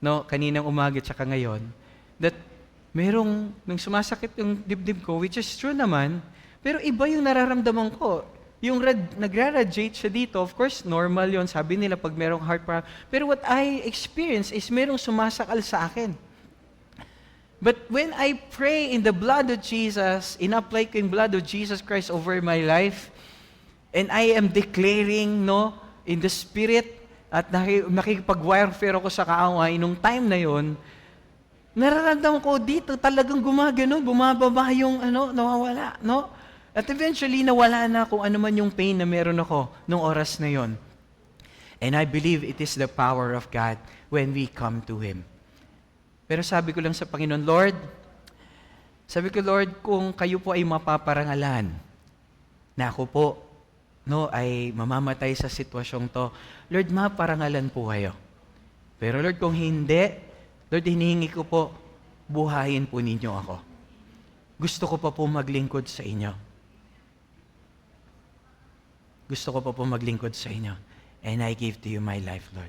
Speaker 2: kaninang umaga tsaka ngayon, that nung sumasakit yung dibdib ko, which is true naman, pero iba yung nararamdaman ko. Yung nagra-radiate siya dito, of course, normal yon. Sabi nila pag merong heart problem. Pero what I experience is merong sumasakal sa akin. But when I pray in the blood of Jesus, in-apply ko yung blood of Jesus Christ over my life, and I am declaring, in the Spirit, at nakikipag-warfare ako sa kaaway, nung time na yon, nararamdaman ko dito, talagang gumagano, bumababa yung, nawawala, At eventually, nawala na kung ano man yung pain na meron ako nung oras na yon. And I believe it is the power of God when we come to Him. Pero sabi ko lang sa Panginoon, Lord, kung kayo po ay mapaparangalan, na ako po, ay mamamatay sa sitwasyong to, Lord, maparangalan po kayo. Pero Lord, kung hindi, Lord, hinihingi ko po, buhayin po ninyo ako. Gusto ko pa po maglingkod sa inyo. Gusto ko pa po maglingkod sa inyo. And I give to you my life, Lord.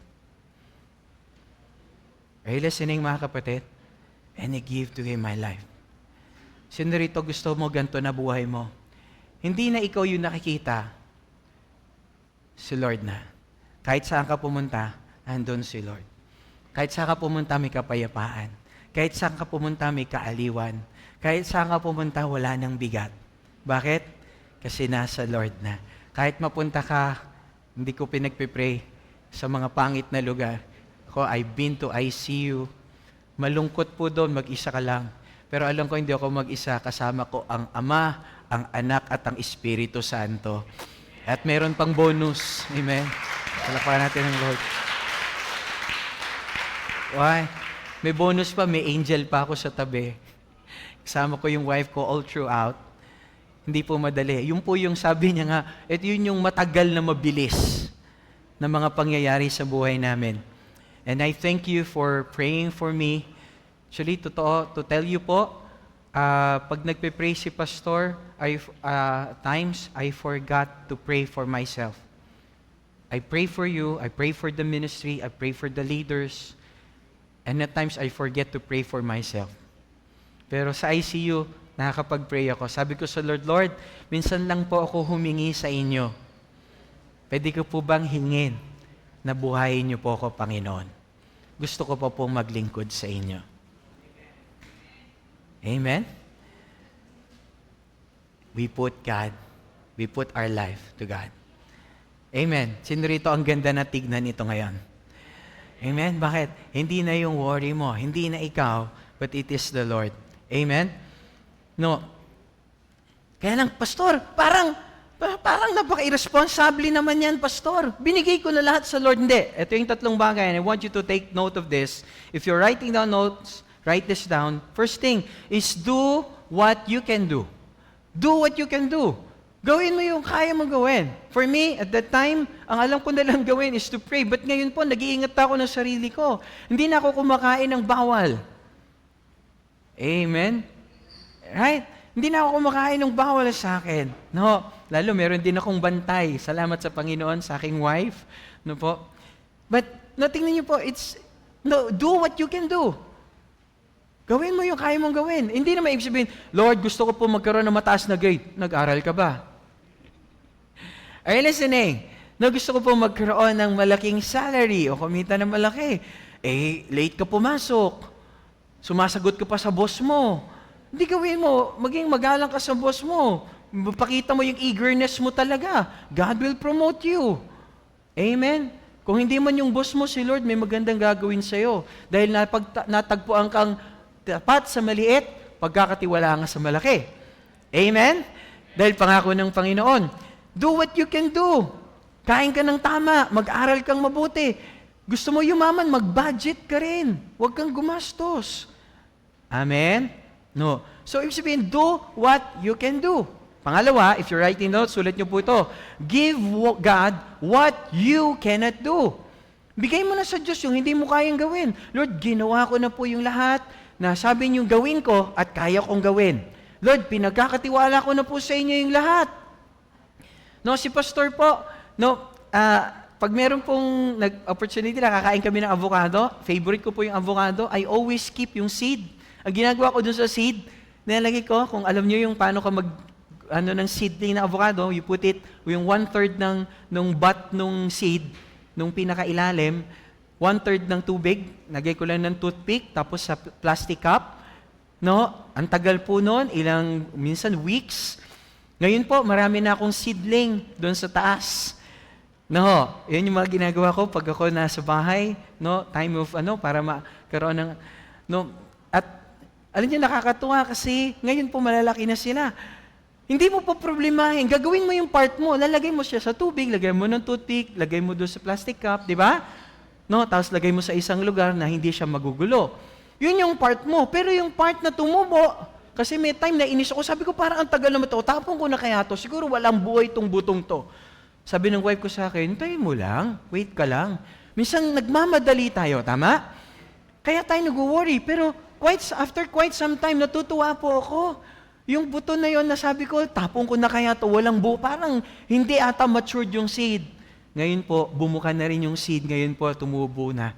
Speaker 2: Are you listening, mga kapatid? And I give to Him my life. Sino rito gusto mo ganito na buhay mo? Hindi na ikaw yung nakikita. Si Lord na. Kahit saan ka pumunta, andun si Lord. Kahit saan ka pumunta, may kapayapaan. Kahit saan ka pumunta, may kaaliwan. Kahit saan ka pumunta, wala nang bigat. Bakit? Kasi nasa Lord na. Kahit mapunta ka, hindi ko pinagpipray sa mga pangit na lugar. I've been to ICU. Malungkot po doon, mag-isa ka lang. Pero alam ko, hindi ako mag-isa. Kasama ko ang Ama, ang Anak, at ang Espiritu Santo. At meron pang bonus. Amen. Palakpakan natin ang Lord. Why? May bonus pa, may angel pa ako sa tabi. Kasama ko yung wife ko all throughout. Hindi po madali. Yun po yung sabi niya nga, yun yung matagal na mabilis na mga pangyayari sa buhay namin. And I thank you for praying for me. Actually, totoo, to tell you po, pag nagpe-pray si Pastor, times I forgot to pray for myself. I pray for you, I pray for the ministry, I pray for the leaders, and at times I forget to pray for myself. Pero sa ICU, nakakapag-pray ako. Sabi ko sa Lord, Lord, minsan lang po ako humingi sa inyo. Pwede ko po bang hingin na buhayin niyo po ako, Panginoon? Gusto ko pa pong maglingkod sa inyo. Amen? We put our life to God. Amen. Sino rito ang ganda na tignan ito ngayon? Amen? Bakit? Hindi na yung worry mo, hindi na ikaw, but it is the Lord. Amen? Kaya lang, Pastor, parang napaka-irresponsable naman yan, Pastor. Binigay ko na lahat sa Lord. Hindi. Ito yung tatlong bagay, and I want you to take note of this. If you're writing down notes, write this down. First thing is do what you can do. Do what you can do. Gawin mo yung kaya mo gawin. For me, at that time, ang alam ko na lang gawin is to pray. But ngayon po, nag-iingat ako ng sarili ko. Hindi na ako kumakain ng bawal. Amen? Right? Hindi na ako kumakain ng bawal sa akin. No, lalo meron din akong bantay. Salamat sa Panginoon sa aking wife. No po. But, no, tingnan niyo po, do what you can do. Gawin mo yung kaya mong gawin. Hindi na maibig sabihin, Lord, gusto ko po magkaroon ng mataas na grade. Nag-aral ka ba? Are you listening? No, gusto ko po magkaroon ng malaking salary o kumita ng malaki. Late ka pumasok. Sumasagot ka pa sa boss mo. Hindi gawin mo. Maging magalang ka sa boss mo. Pakita mo yung eagerness mo talaga. God will promote you. Amen? Kung hindi man yung boss mo, si Lord, may magandang gagawin sa'yo. Dahil natagpuan kang tapat sa maliit, pagkakatiwala nga sa malaki. Amen? Dahil pangako ng Panginoon. Do what you can do. Kain ka ng tama. Mag-aral kang mabuti. Gusto mo yumaman, mag-budget ka rin. Huwag kang gumastos. Amen? No. So, ibig sabihin, do what you can do. Pangalawa, if you're writing notes, sulat niyo po ito. Give God what you cannot do. Bigay mo na sa Diyos yung hindi mo kayang gawin. Lord, ginawa ko na po yung lahat na sabi niyo gawin ko at kaya kong gawin. Lord, pinagkakatiwala ko na po sa inyo yung lahat. No, si Pastor po, no, pag meron pong opportunity, nakakain kami ng avocado, favorite ko po yung avocado, I always keep yung seed. Ang ginagawa ko dun sa seed, nilalagay ko, kung alam nyo yung paano ka ng seedling na avocado, you put it, yung 1/3 ng butt ng seed, nung pinakailalim, 1/3 ng tubig, lagay ko lang ng toothpick, tapos sa plastic cup, no? Ang tagal po noon, minsan weeks. Ngayon po, marami na akong seedling doon sa taas. No, yun yung mga ginagawa ko pag ako nasa bahay, no? Time of, para magkaroon ng, no? At, alam niyo, nakakatuwa kasi ngayon po malalaki na sila. Hindi mo po problemahin. Gagawin mo yung part mo. Lalagay mo siya sa tubig, lagay mo ng toothpick, lagay mo doon sa plastic cup, di ba? No, tapos lagay mo sa isang lugar na hindi siya magugulo. Yun yung part mo. Pero yung part na tumubo, kasi may time na inis ako, sabi ko parang ang tagal naman ito, tapon ko na kaya to, siguro walang buhay itong butong to. Sabi ng wife ko sa akin, hintayin mo lang, wait ka lang. Minsan nagmamadali tayo, tama? Kaya tayo nag-worry, pero after quite some time, natutuwa po ako. Yung buto na yon na sabi ko, tapon ko na kaya to, walang buo. Parang hindi ata matured yung seed. Ngayon po, bumuka na rin yung seed. Ngayon po, tumubo na.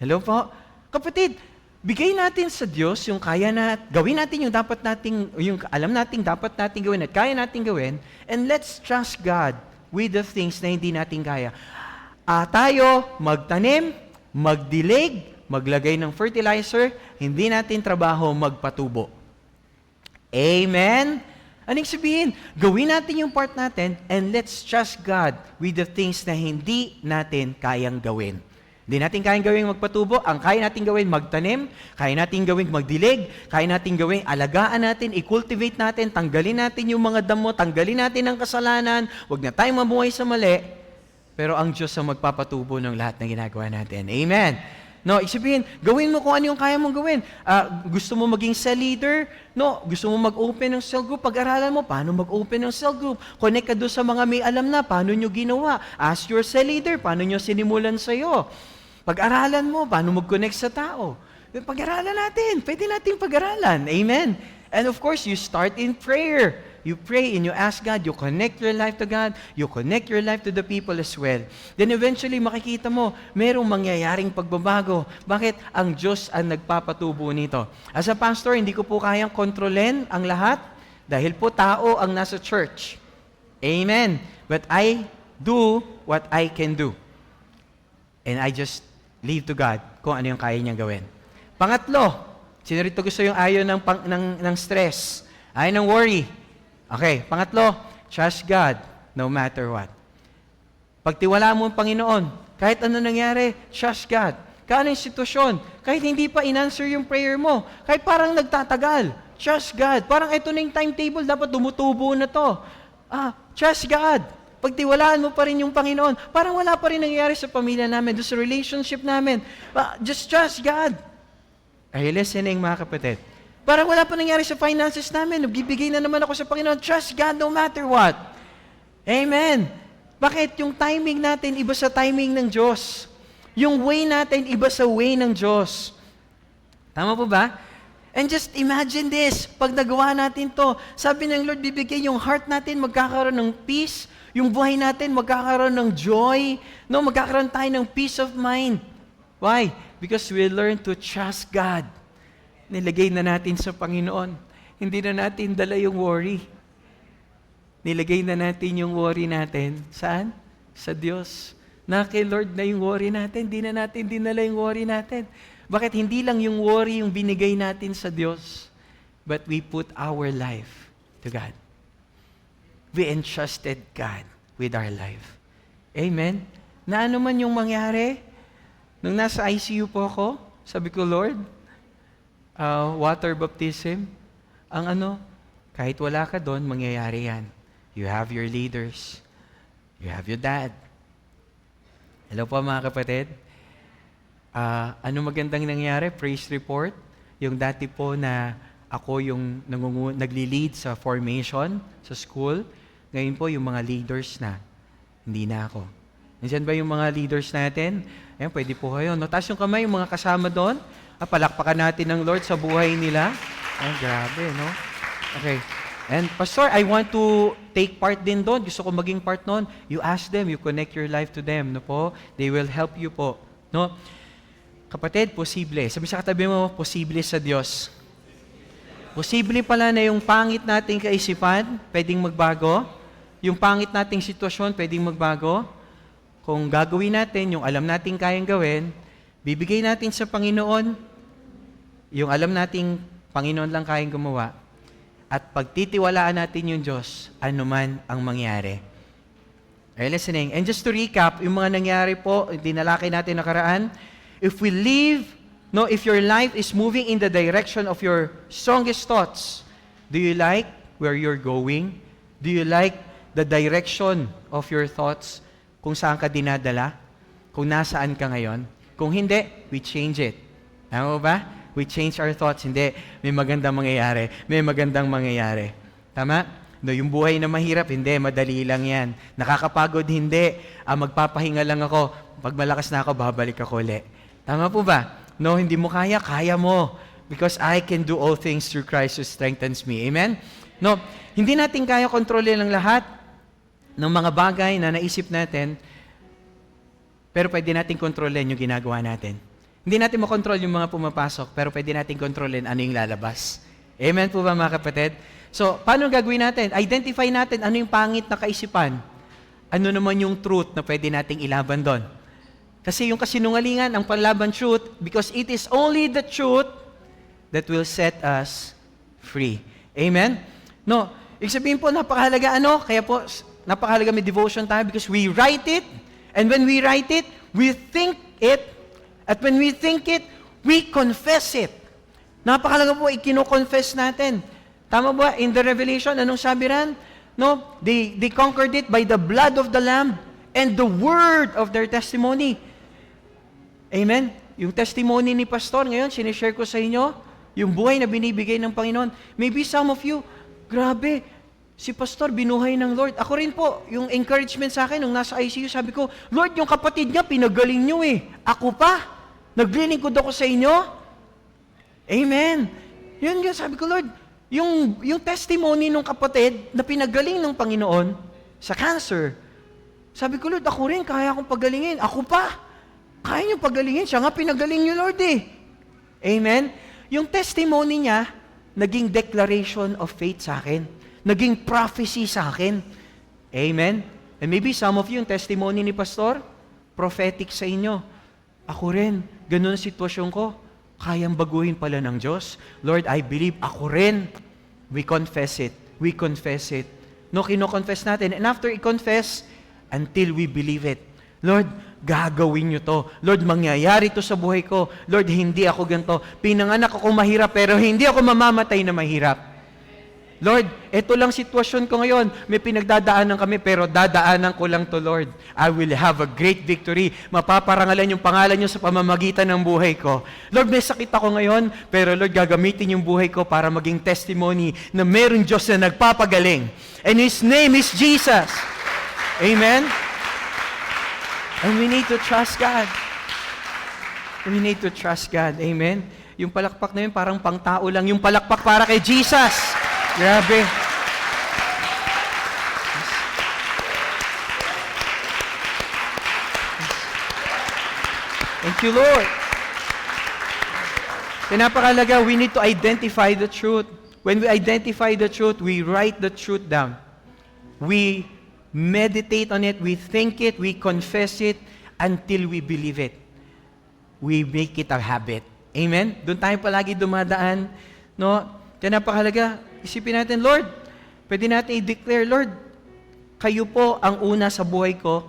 Speaker 2: Hello po? Kapatid, bigay natin sa Diyos yung kaya na, gawin natin yung dapat nating, yung alam nating dapat nating gawin at kaya nating gawin, and let's trust God with the things na hindi natin kaya. Tayo, magtanim, magdilig, maglagay ng fertilizer, hindi natin trabaho magpatubo. Amen? Anong sabihin? Gawin natin yung part natin and let's trust God with the things na hindi natin kayang gawin. Hindi natin kayang gawin magpatubo, ang kaya natin gawin magtanim, kaya natin gawin magdilig, kaya natin gawin alagaan natin, i-cultivate natin, tanggalin natin yung mga damo, tanggalin natin ang kasalanan, huwag na tayong mabuhay sa mali, pero ang Diyos ang magpapatubo ng lahat ng ginagawa natin. Amen? No, isipin, gawin mo kung ano yung kaya mong gawin. Gusto mo maging cell leader? No, gusto mo mag-open ng cell group? Pag-aralan mo, paano mag-open ng cell group? Connect ka doon sa mga may alam na, paano nyo ginawa? Ask your cell leader, paano nyo sinimulan sa'yo? Pag-aralan mo, paano mag-connect sa tao? Pag-aralan natin, pwede nating pag-aralan. Amen? And of course, you start in prayer. You pray and you ask God, you connect your life to God, you connect your life to the people as well. Then eventually, makikita mo, merong mangyayaring pagbabago. Bakit? Ang Diyos ang nagpapatubo nito. As a pastor, hindi ko po kayang kontrolin ang lahat dahil po tao ang nasa church. Amen. But I do what I can do. And I just leave to God kung ano yung kaya niyang gawin. Pangatlo, sino rito gusto yung ayaw ng stress, ayaw ng worry? Okay, pangatlo, trust God no matter what. Pagtiwala mo ang Panginoon, kahit ano nangyari, trust God. Kahit anong sitwasyon, kahit hindi pa in-answer yung prayer mo, kahit parang nagtatagal, trust God. Parang ito na yung timetable, dapat tumutubo na to. Trust God. Pagtiwalaan mo pa rin yung Panginoon, parang wala pa rin nangyayari sa pamilya namin, sa relationship namin. Just trust God. Are you listening, mga kapatid? Parang wala pa nangyari sa finances namin. Nagbibigay na naman ako sa Panginoon. Trust God no matter what. Amen. Bakit? Yung timing natin iba sa timing ng Diyos. Yung way natin iba sa way ng Diyos. Tama po ba? And just imagine this, pag nagawa natin to, sabi ng Lord, bibigay yung heart natin, magkakaroon ng peace, yung buhay natin, magkakaroon ng joy, no? Magkakaroon tayo ng peace of mind. Why? Because we learn to trust God. Nilagay na natin sa Panginoon. Hindi na natin dala yung worry. Nilagay na natin yung worry natin. Saan? Sa Diyos. Na kay Lord na yung worry natin, di na natin dinala yung worry natin. Bakit hindi lang yung worry yung binigay natin sa Diyos, but we put our life to God. We entrusted God with our life. Amen? Na ano man yung mangyari, nung nasa ICU po ako, sabi ko, Lord, water baptism, kahit wala ka doon, mangyayari yan. You have your leaders. You have your dad. Hello po mga kapatid. Ano magandang nangyari? Praise report. Yung dati po na ako yung nagli-lead sa formation sa school. Ngayon po yung mga leaders na. Hindi na ako. Nandiyan ba yung mga leaders natin? Ayan, pwede po kayo. No? Taas yung kamay, yung mga kasama doon. Palakpakan natin ng Lord sa buhay nila. Ay, grabe, no? Okay. And Pastor, I want to take part din doon. Gusto ko maging part noon. You ask them, you connect your life to them. No po? They will help you po. No? Kapatid, posible. Sabi sa katabi mo, posible sa Diyos. Posible pala na yung pangit nating kaisipan, pwedeng magbago. Yung pangit nating sitwasyon, pwedeng magbago. Kung gagawin natin yung alam nating kayang gawin, bibigay natin sa Panginoon yung alam nating Panginoon lang kayang gumawa. At pagtitiwalaan natin yung Diyos, anuman ang mangyari. Are you listening? And just to recap, yung mga nangyari po, dinalaki natin nakaraan, if your life is moving in the direction of your strongest thoughts, do you like where you're going? Do you like the direction of your thoughts? Kung saan ka dinadala? Kung nasaan ka ngayon? Kung hindi, we change it. Tama ba? We change our thoughts. Hindi, may magandang mangyayari. May magandang mangyayari. Tama? No, yung buhay na mahirap, hindi, madali lang yan. Nakakapagod, hindi. Magpapahinga lang ako. Pag malakas na ako, babalik ako ulit. Tama po ba? No, hindi mo kaya, kaya mo. Because I can do all things through Christ who strengthens me. Amen? No, hindi natin kaya kontrolin ang lahat ng mga bagay na naisip natin, pero pwede natin kontrolin yung ginagawa natin. Hindi natin makontrol yung mga pumapasok, pero pwede natin kontrolin ano yung lalabas. Amen po ba mga kapatid? So, paano gagawin natin? Identify natin ano yung pangit na kaisipan. Ano naman yung truth na pwede nating ilaban doon. Kasi yung kasinungalingan, ang panlaban truth, because it is only the truth that will set us free. Amen? No, ibig sabihin po, napakahalaga kaya po, napakahalaga may devotion tayo because we write it, and when we write it, we think it, at when we think it, we confess it. Napakahalaga po, ikino-confess natin. Tama ba? In the Revelation, anong sabi ran? No, they conquered it by the blood of the Lamb and the word of their testimony. Amen? Yung testimony ni Pastor, ngayon, sinishare ko sa inyo, yung buhay na binibigay ng Panginoon. Maybe some of you, grabe, si Pastor binuhay ng Lord. Ako rin po, yung encouragement sa akin, nung nasa ICU, sabi ko, Lord, yung kapatid niya, pinagaling niyo eh. Ako pa, naglilingkod ako sa inyo. Amen. Yun, sabi ko, Lord, yung testimony ng kapatid na pinagaling ng Panginoon sa cancer, sabi ko, Lord, ako rin, kaya akong pagalingin. Ako pa, kaya niyo pagalingin. Siya nga pinagaling niyo, Lord eh. Amen? Yung testimony niya, naging declaration of faith sa akin. Naging prophecy sa akin. Amen? And maybe some of you, yung testimony ni Pastor, prophetic sa inyo. Ako rin, ganun ang sitwasyon ko. Kayang baguhin pala ng Diyos. Lord, I believe. Ako rin. We confess it. We confess it. No, kino-confess natin. And after i-confess, until we believe it. Lord, gagawin niyo to. Lord, mangyayari to sa buhay ko. Lord, hindi ako ganito. Pinanganak ako mahirap, pero hindi ako mamamatay na mahirap. Lord, ito lang sitwasyon ko ngayon. May pinagdadaanan kami, pero dadaanan ko lang to, Lord. I will have a great victory. Mapaparangalan yung pangalan niyo sa pamamagitan ng buhay ko. Lord, may sakit ako ngayon, pero Lord, gagamitin yung buhay ko para maging testimony na meron Diyos na nagpapagaling. And His name is Jesus. Amen? And we need to trust God. We need to trust God. Amen? Yung palakpak na yun, parang pang-tao lang. Yung palakpak para kay Jesus. Grabe. Thank you, Lord. Pinapakalaga, we need to identify the truth. When we identify the truth, we write the truth down. We meditate on it, we think it, we confess it, until we believe it. We make it a habit. Amen? Doon tayo palagi dumadaan. No? Kaya napakalaga, isipin natin, Lord, pwede natin i-declare, Lord, kayo po ang una sa buhay ko.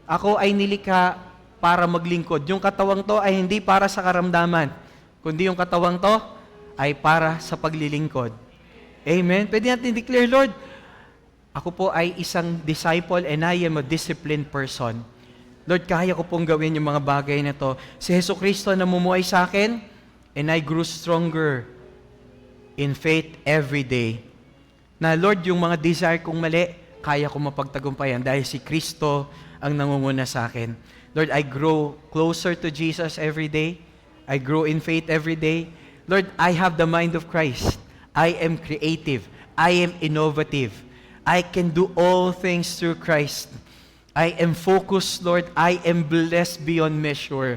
Speaker 2: Ako ay nilikha para maglingkod. Yung katawang to ay hindi para sa karamdaman, kundi yung katawang to ay para sa paglilingkod. Amen? Pwede natin i-declare, Lord, ako po ay isang disciple and I am a disciplined person. Lord, kaya ko pong gawin yung mga bagay na to. Si Hesus Kristo namumuhay sa akin, and I grew stronger in faith every day. Na Lord, yung mga desire kong mali, kaya ko mapagtagumpayan dahil si Kristo ang nangunguna sa akin. Lord, I grow closer to Jesus every day. I grow in faith every day. Lord, I have the mind of Christ. I am creative. I am innovative. I can do all things through Christ. I am focused, Lord. I am blessed beyond measure.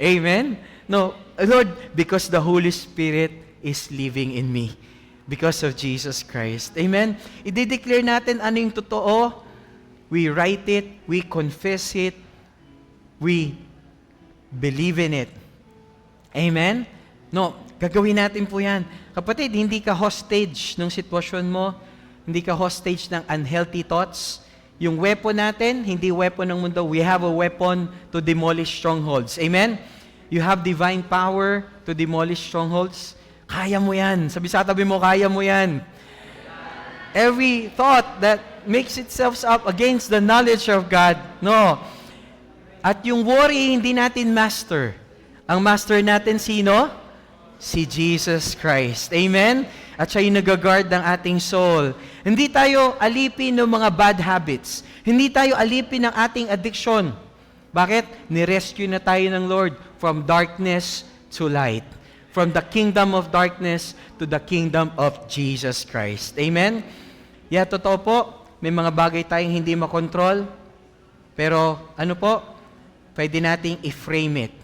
Speaker 2: Amen? No, Lord, because the Holy Spirit is living in me. Because of Jesus Christ. Amen? I-declare natin ano yung totoo. We write it. We confess it. We believe in it. Amen? No, gagawin natin po yan. Kapatid, hindi ka hostage ng sitwasyon mo. Hindi ka hostage ng unhealthy thoughts. Yung weapon natin, hindi weapon ng mundo. We have a weapon to demolish strongholds. Amen? You have divine power to demolish strongholds. Kaya mo yan. Sabi sa tabi mo, kaya mo yan. Every thought that makes itself up against the knowledge of God. No. At yung worry, hindi natin master. Ang master natin sino? Si Jesus Christ. Amen? At siya yung nag-guard ng ating soul. Hindi tayo alipin ng mga bad habits. Hindi tayo alipin ng ating addiction. Bakit? Nirescue na tayo ng Lord from darkness to light. From the kingdom of darkness to the kingdom of Jesus Christ. Amen? Yeah, totoo po, may mga bagay tayong hindi makontrol. Pero ano po? Pwede nating i-frame it.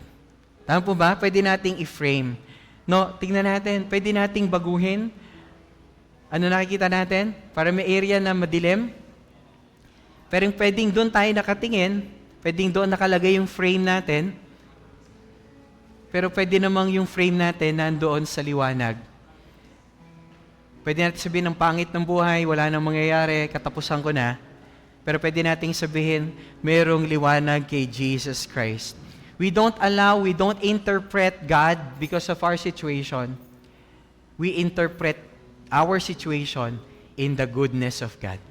Speaker 2: Tama po ba? Pwede nating i-frame. No, tingnan natin. Pwede nating baguhin. Ano nakikita natin? Para may area na madilim. Pero pwedeng doon tayo nakatingin. Pwedeng doon nakalagay yung frame natin. Pero pwede namang yung frame natin nandoon sa liwanag. Pwede natin sabihin ng pangit ng buhay, wala nang mangyayari, katapusan ko na. Pero pwede nating sabihin, merong liwanag kay Jesus Christ. We don't interpret God because of our situation. We interpret our situation in the goodness of God.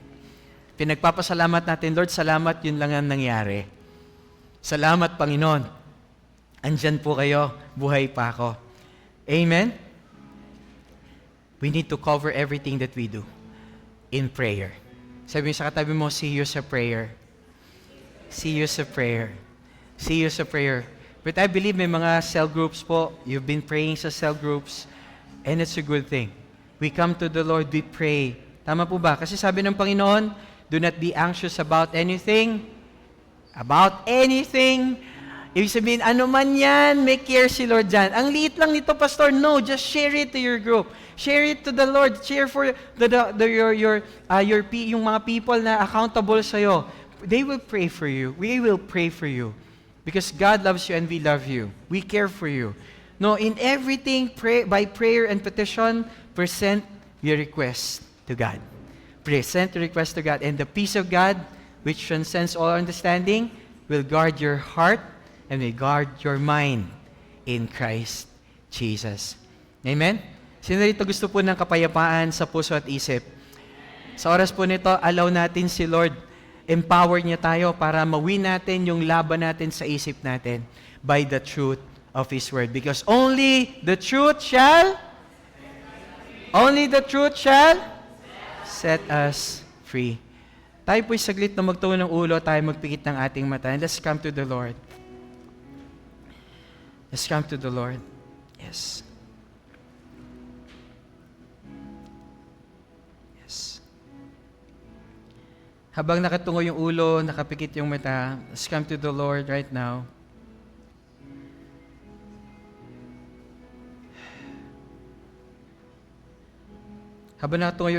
Speaker 2: Pinagpapasalamat natin, Lord, salamat, yun lang ang nangyari. Salamat, Panginoon. Andyan po kayo, buhay pa ako. Amen? We need to cover everything that we do in prayer. Sabi mo sa katabi mo, see you sa prayer. See you sa prayer. See you sa prayer. But I believe may mga cell groups po. You've been praying sa cell groups. And it's a good thing. We come to the Lord, we pray. Tama po ba? Kasi sabi ng Panginoon, do not be anxious about anything. About anything. Ibig sabihin, ano man yan, may care si Lord dyan. Ang liit lang nito, Pastor. No, just share it to your group. Share it to the Lord. Share for yung mga people na accountable sa'yo. They will pray for you. We will pray for you. Because God loves you and we love you. We care for you. No, in everything, by prayer and petition, present your request to God. Present your request to God. And the peace of God, which transcends all understanding, will guard your heart and will guard your mind in Christ Jesus. Amen? Sino rito gusto po ng kapayapaan sa puso at isip? Sa oras po nito, allow natin si Lord, empower niya tayo para mawin natin yung laban natin sa isip natin by the truth of His Word. Because only the truth shall set us free. Tayo po'y saglit na magtuon ng ulo, tayo magpikit ng ating mata. And let's come to the Lord. Let's come to the Lord. Yes. Habang nakatungo yung ulo, nakapikit yung mata, let's come to the Lord right now. Habang nakatungo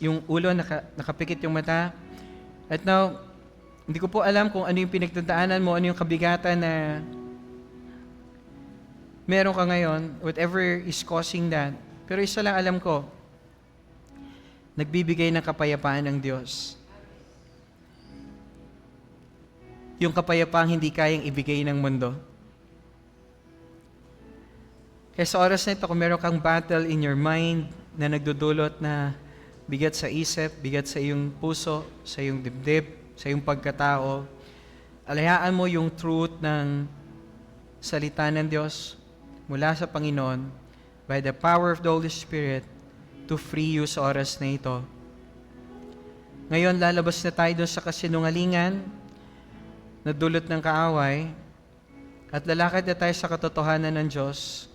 Speaker 2: yung ulo, nakapikit yung mata. Right now, hindi ko po alam kung ano yung pinagdadaanan mo, ano yung kabigatan na meron ka ngayon, whatever is causing that. Pero isa lang alam ko, nagbibigay ng kapayapaan ng Diyos. Yung kapayapaang hindi kayang ibigay ng mundo. Kaya sa oras na ito, kung meron kang battle in your mind na nagdudulot na bigat sa isip, bigat sa iyong puso, sa iyong dibdib, sa iyong pagkatao, alayaan mo yung truth ng salita ng Diyos mula sa Panginoon by the power of the Holy Spirit to free you sa oras na ito. Ngayon, lalabas na tayo doon sa kasinungalingan na dulot ng kaaway at lalakad na tayo sa katotohanan ng Diyos.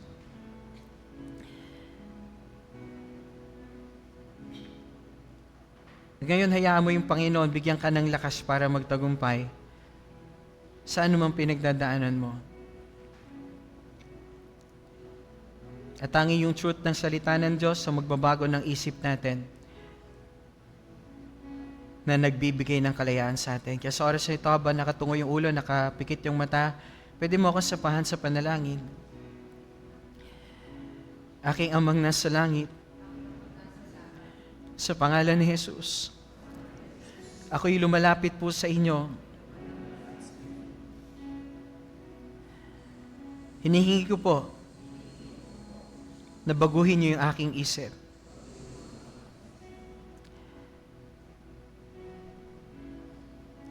Speaker 2: Ngayon, hayaan mo yung Panginoon, bigyan ka ng lakas para magtagumpay sa anumang pinagdadaanan mo. At tanging yung truth ng salita ng Diyos sa magbabago ng isip natin na nagbibigay ng kalayaan sa atin. Kaya sa oras na ito, habang nakatungo yung ulo, nakapikit yung mata, pwede mo akong sapahan sa panalangin. Aking Amang nasa langit, sa pangalan ni Jesus, ako'y lumalapit po sa inyo. Hinihingi ko po na baguhin niyo yung aking isip.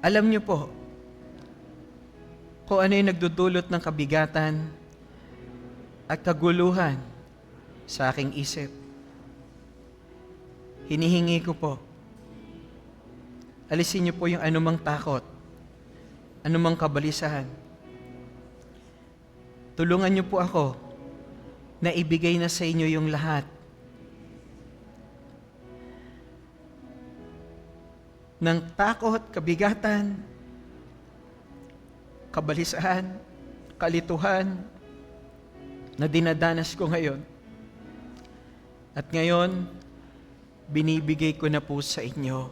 Speaker 2: Alam niyo po kung ano yung nagdudulot ng kabigatan at kaguluhan sa aking isip. Hinihingi ko po, alisin niyo po yung anumang takot, anumang kabalisahan. Tulungan niyo po ako na ibigay na sa inyo yung lahat ng takot, kabigatan, kabalisahan, kalituhan na dinadanas ko ngayon. At ngayon, binibigay ko na po sa inyo.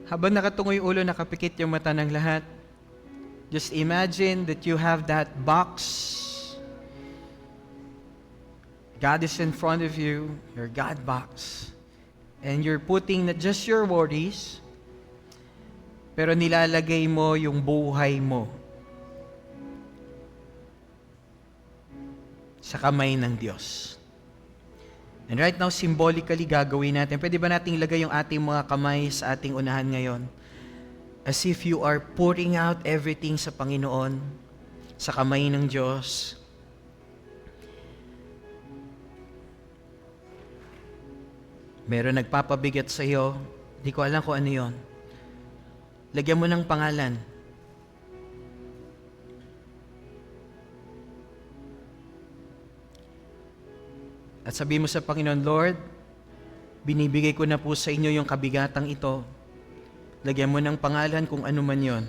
Speaker 2: Habang nakatungo yung ulo, nakapikit yung mata ng lahat, just imagine that you have that box. God is in front of you, your God box. And you're putting not just your worries, pero nilalagay mo yung buhay mo sa kamay ng Diyos. And right now, symbolically gagawin natin. Pwede ba nating ilagay yung ating mga kamay sa ating unahan ngayon? As if you are pouring out everything sa Panginoon, sa kamay ng Diyos. Meron nagpapabigat sa iyo, di ko alam kung ano yon. Lagyan mo ng pangalan. At sabi mo sa Panginoon, Lord, binibigay ko na po sa inyo yung kabigatang ito. Lagyan mo ng pangalan kung ano man yon.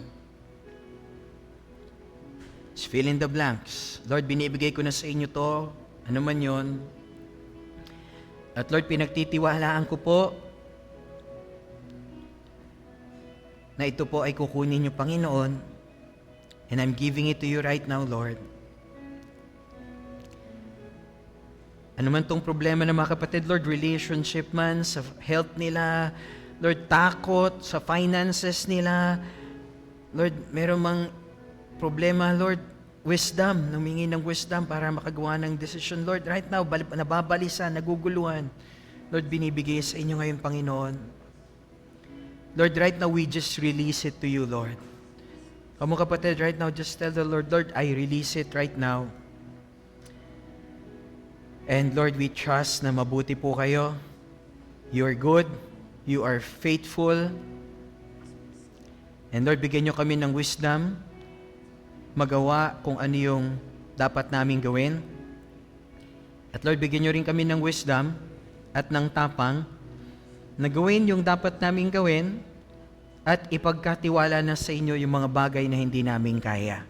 Speaker 2: Just fill in the blanks. Lord, binibigay ko na sa inyo to, ano man yon. At Lord, pinagtitiwalaan ko po na ito po ay kukunin niyo, Panginoon, and I'm giving it to you right now, Lord. Ano man tong problema ng mga kapatid, Lord, relationship man, sa health nila, Lord, takot, sa finances nila, Lord, meron mang problema, Lord, wisdom, humingi ng wisdom para makagawa ng decision. Lord, right now, nababalisa, naguguluhan. Lord, binibigay sa inyo ngayon, Panginoon. Lord, right now, we just release it to you, Lord. Kamu kapatid, right now, just tell the Lord, Lord, I release it right now. And Lord, we trust na mabuti po kayo. You are good. You are faithful. And Lord, bigyan nyo kami ng wisdom, magawa kung ano yung dapat naming gawin. At Lord, bigyan nyo rin kami ng wisdom at ng tapang na gawin yung dapat naming gawin at ipagkatiwala na sa inyo yung mga bagay na hindi namin kaya.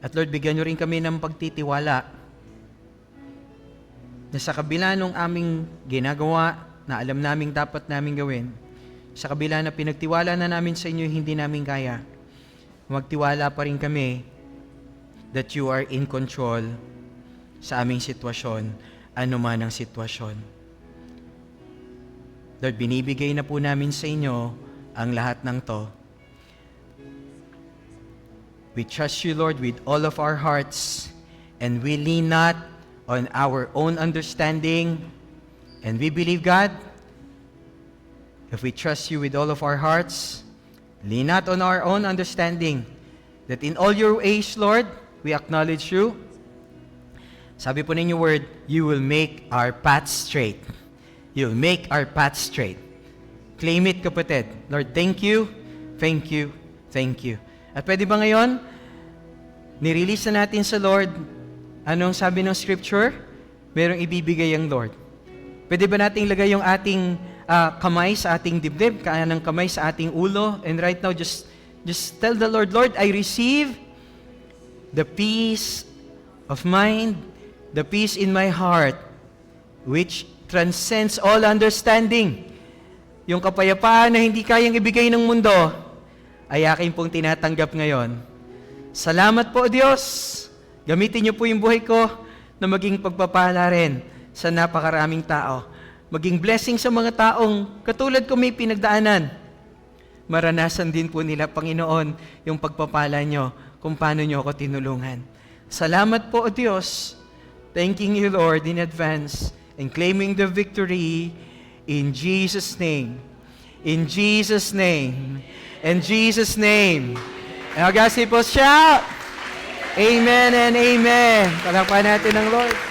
Speaker 2: At Lord, bigyan nyo rin kami ng pagtitiwala na sa kabila ng aming ginagawa na alam naming dapat naming gawin, sa kabila na pinagtiwala na namin sa inyo hindi namin kaya, magtiwala pa rin kami that you are in control sa aming sitwasyon, anuman ang sitwasyon. Lord, binibigay na po namin sa inyo ang lahat ng to. We trust you, Lord, with all of our hearts, and we lean not on our own understanding. And we believe, God, if we trust you with all of our hearts, lean not on our own understanding, that in all your ways, Lord, we acknowledge you. Sabi po ninyo word, you will make our path straight. You will make our path straight. Claim it, kapatid. Lord, thank you, thank you, thank you. At pwede ba ngayon, nirelease na natin sa Lord, anong sabi ng scripture? Merong ibibigay ang Lord. Pwede ba nating lagay yung ating kamay sa ating dibdib, kanang kamay sa ating ulo, and right now, just tell the Lord, Lord, I receive the peace of mind, the peace in my heart, which transcends all understanding. Yung kapayapaan na hindi kayang ibigay ng mundo, ay akin pong tinatanggap ngayon. Salamat po, Diyos. Gamitin niyo po yung buhay ko na maging pagpapala rin sa napakaraming tao. Maging blessing sa mga taong katulad ko may pinagdaanan. Maranasan din po nila, Panginoon, yung pagpapala niyo kung paano niyo ako tinulungan. Salamat po, Diyos. Thanking you, Lord, in advance and claiming the victory in Jesus' name. In Jesus' name. In Jesus' name. And our God's people shout, Amen and Amen. Palakpakan natin ang Lord.